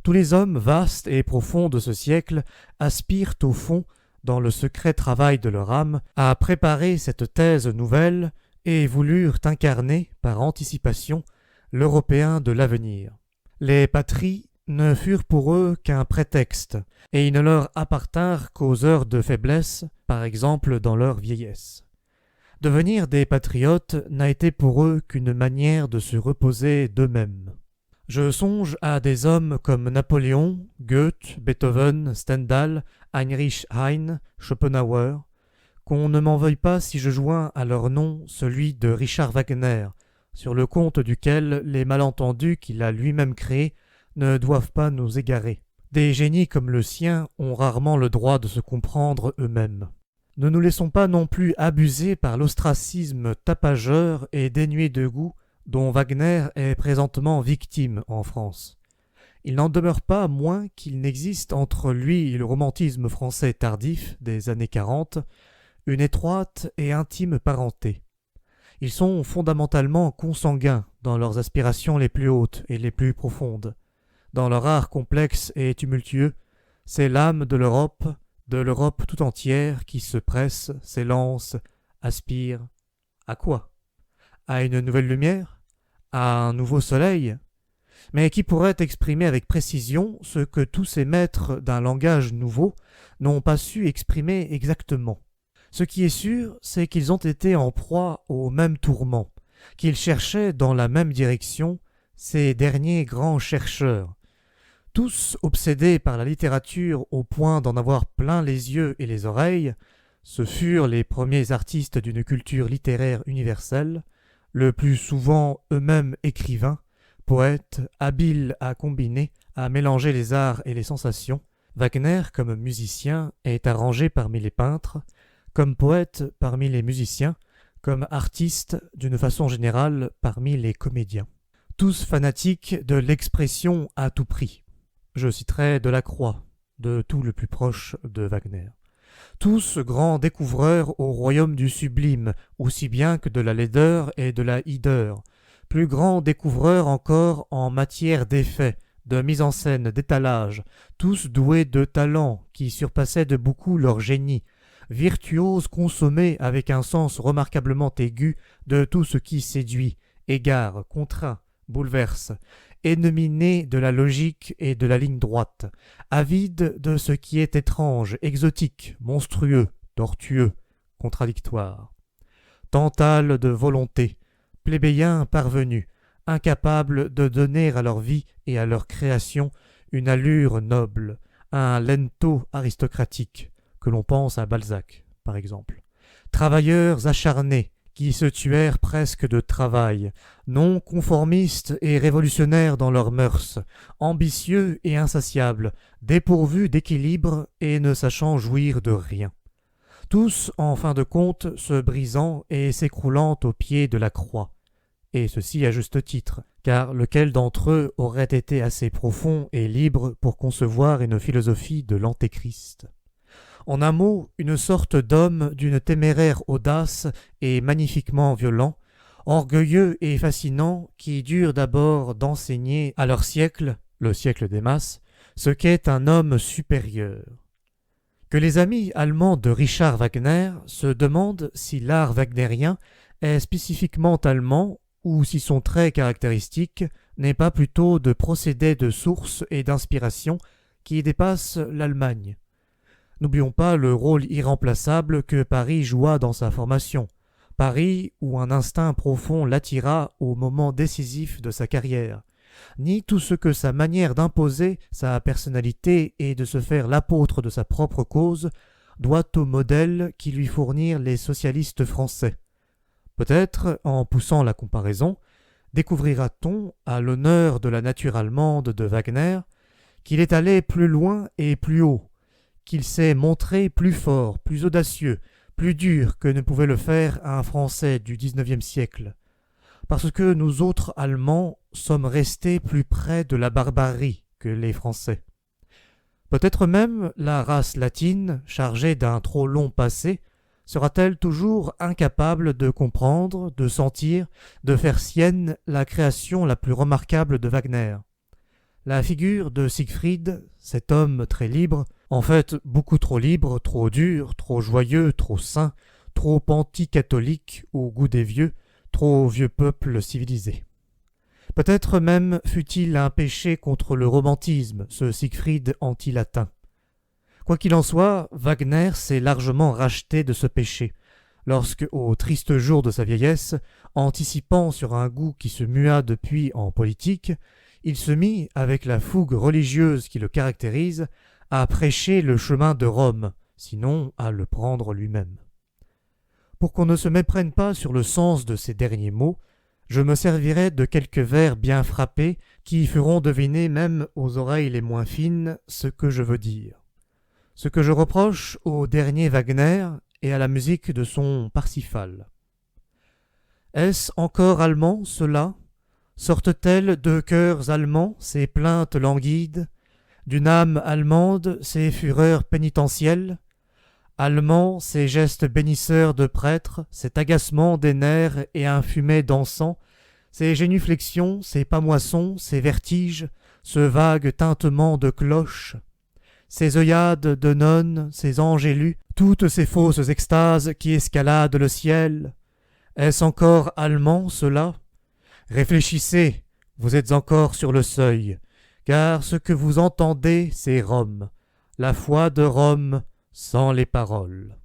Tous les hommes vastes et profonds de ce siècle aspirent au fond, dans le secret travail de leur âme, à préparer cette thèse nouvelle et voulurent incarner, par anticipation, l'Européen de l'avenir. Les patries ne furent pour eux qu'un prétexte, et ils ne leur appartinrent qu'aux heures de faiblesse, par exemple dans leur vieillesse. Devenir des patriotes n'a été pour eux qu'une manière de se reposer d'eux-mêmes. Je songe à des hommes comme Napoléon, Goethe, Beethoven, Stendhal, Heinrich Heine, Schopenhauer, qu'on ne m'en veuille pas si je joins à leur nom celui de Richard Wagner, sur le compte duquel les malentendus qu'il a lui-même créés ne doivent pas nous égarer. Des génies comme le sien ont rarement le droit de se comprendre eux-mêmes. Ne nous laissons pas non plus abuser par l'ostracisme tapageur et dénué de goût dont Wagner est présentement victime en France. Il n'en demeure pas moins qu'il n'existe entre lui et le romantisme français tardif des années 40 une étroite et intime parenté. Ils sont fondamentalement consanguins dans leurs aspirations les plus hautes et les plus profondes. Dans leur art complexe et tumultueux, c'est l'âme de l'Europe tout entière qui se presse, s'élance, aspire. À quoi? À une nouvelle lumière? À un nouveau soleil? Mais qui pourrait exprimer avec précision ce que tous ces maîtres d'un langage nouveau n'ont pas su exprimer exactement. Ce qui est sûr, c'est qu'ils ont été en proie au même tourment, qu'ils cherchaient dans la même direction ces derniers grands chercheurs, tous obsédés par la littérature au point d'en avoir plein les yeux et les oreilles. Ce furent les premiers artistes d'une culture littéraire universelle, le plus souvent eux-mêmes écrivains, poètes, habiles à combiner, à mélanger les arts et les sensations. Wagner, comme musicien, est arrangé parmi les peintres, comme poète parmi les musiciens, comme artiste, d'une façon générale, parmi les comédiens. Tous fanatiques de l'expression à tout prix. Je citerai Delacroix, de tout le plus proche de Wagner. Tous grands découvreurs au royaume du sublime, aussi bien que de la laideur et de la hideur, plus grands découvreurs encore en matière d'effets, de mise en scène, d'étalage, tous doués de talents qui surpassaient de beaucoup leur génie, virtuoses consommés avec un sens remarquablement aigu de tout ce qui séduit, égare, contraint, bouleverse, ennemis nés de la logique et de la ligne droite, avides de ce qui est étrange, exotique, monstrueux, tortueux, contradictoire. Tantales de volonté, plébéiens parvenus, incapables de donner à leur vie et à leur création une allure noble, un lento aristocratique, que l'on pense à Balzac, par exemple. Travailleurs acharnés, qui se tuèrent presque de travail, non conformistes et révolutionnaires dans leurs mœurs, ambitieux et insatiables, dépourvus d'équilibre et ne sachant jouir de rien. Tous, en fin de compte, se brisant et s'écroulant au pied de la croix. Et ceci à juste titre, car lequel d'entre eux aurait été assez profond et libre pour concevoir une philosophie de l'Antéchrist? En un mot, une sorte d'homme d'une téméraire audace et magnifiquement violent, orgueilleux et fascinant, qui durent d'abord d'enseigner à leur siècle, le siècle des masses, ce qu'est un homme supérieur. Que les amis allemands de Richard Wagner se demandent si l'art wagnérien est spécifiquement allemand ou si son trait caractéristique n'est pas plutôt de procédé de source et d'inspiration qui dépasse l'Allemagne. N'oublions pas le rôle irremplaçable que Paris joua dans sa formation. Paris où un instinct profond l'attira au moment décisif de sa carrière, ni tout ce que sa manière d'imposer sa personnalité et de se faire l'apôtre de sa propre cause doit au modèle qui lui fournirent les socialistes français. Peut-être, en poussant la comparaison, découvrira-t-on, à l'honneur de la nature allemande de Wagner, qu'il est allé plus loin et plus haut, qu'il s'est montré plus fort, plus audacieux, plus dur que ne pouvait le faire un Français du XIXe siècle, parce que nous autres Allemands sommes restés plus près de la barbarie que les Français. Peut-être même la race latine, chargée d'un trop long passé, sera-t-elle toujours incapable de comprendre, de sentir, de faire sienne la création la plus remarquable de Wagner. La figure de Siegfried, cet homme très libre, en fait beaucoup trop libre, trop dur, trop joyeux, trop saint, trop anti-catholique au goût des vieux, trop vieux peuple civilisé. Peut-être même fut-il un péché contre le romantisme, ce Siegfried anti-latin. Quoi qu'il en soit, Wagner s'est largement racheté de ce péché, lorsque, au triste jour de sa vieillesse, anticipant sur un goût qui se mua depuis en politique, il se mit, avec la fougue religieuse qui le caractérise, à prêcher le chemin de Rome, sinon à le prendre lui-même. Pour qu'on ne se méprenne pas sur le sens de ces derniers mots, je me servirai de quelques vers bien frappés qui feront deviner même aux oreilles les moins fines ce que je veux dire. Ce que je reproche au dernier Wagner et à la musique de son Parsifal. Est-ce encore allemand, cela? Sortent-elles de cœurs allemands ces plaintes languides, d'une âme allemande ces fureurs pénitentielles? Allemands, ces gestes bénisseurs de prêtres, cet agacement des nerfs et un fumet d'encens, ces génuflexions, ces pâmoissons, ces vertiges, ce vague tintement de cloches, ces œillades de nonnes, ces anges élus, toutes ces fausses extases qui escaladent le ciel. Est-ce encore allemand, cela? Réfléchissez, vous êtes encore sur le seuil, car ce que vous entendez, c'est Rome, la foi de Rome sans les paroles.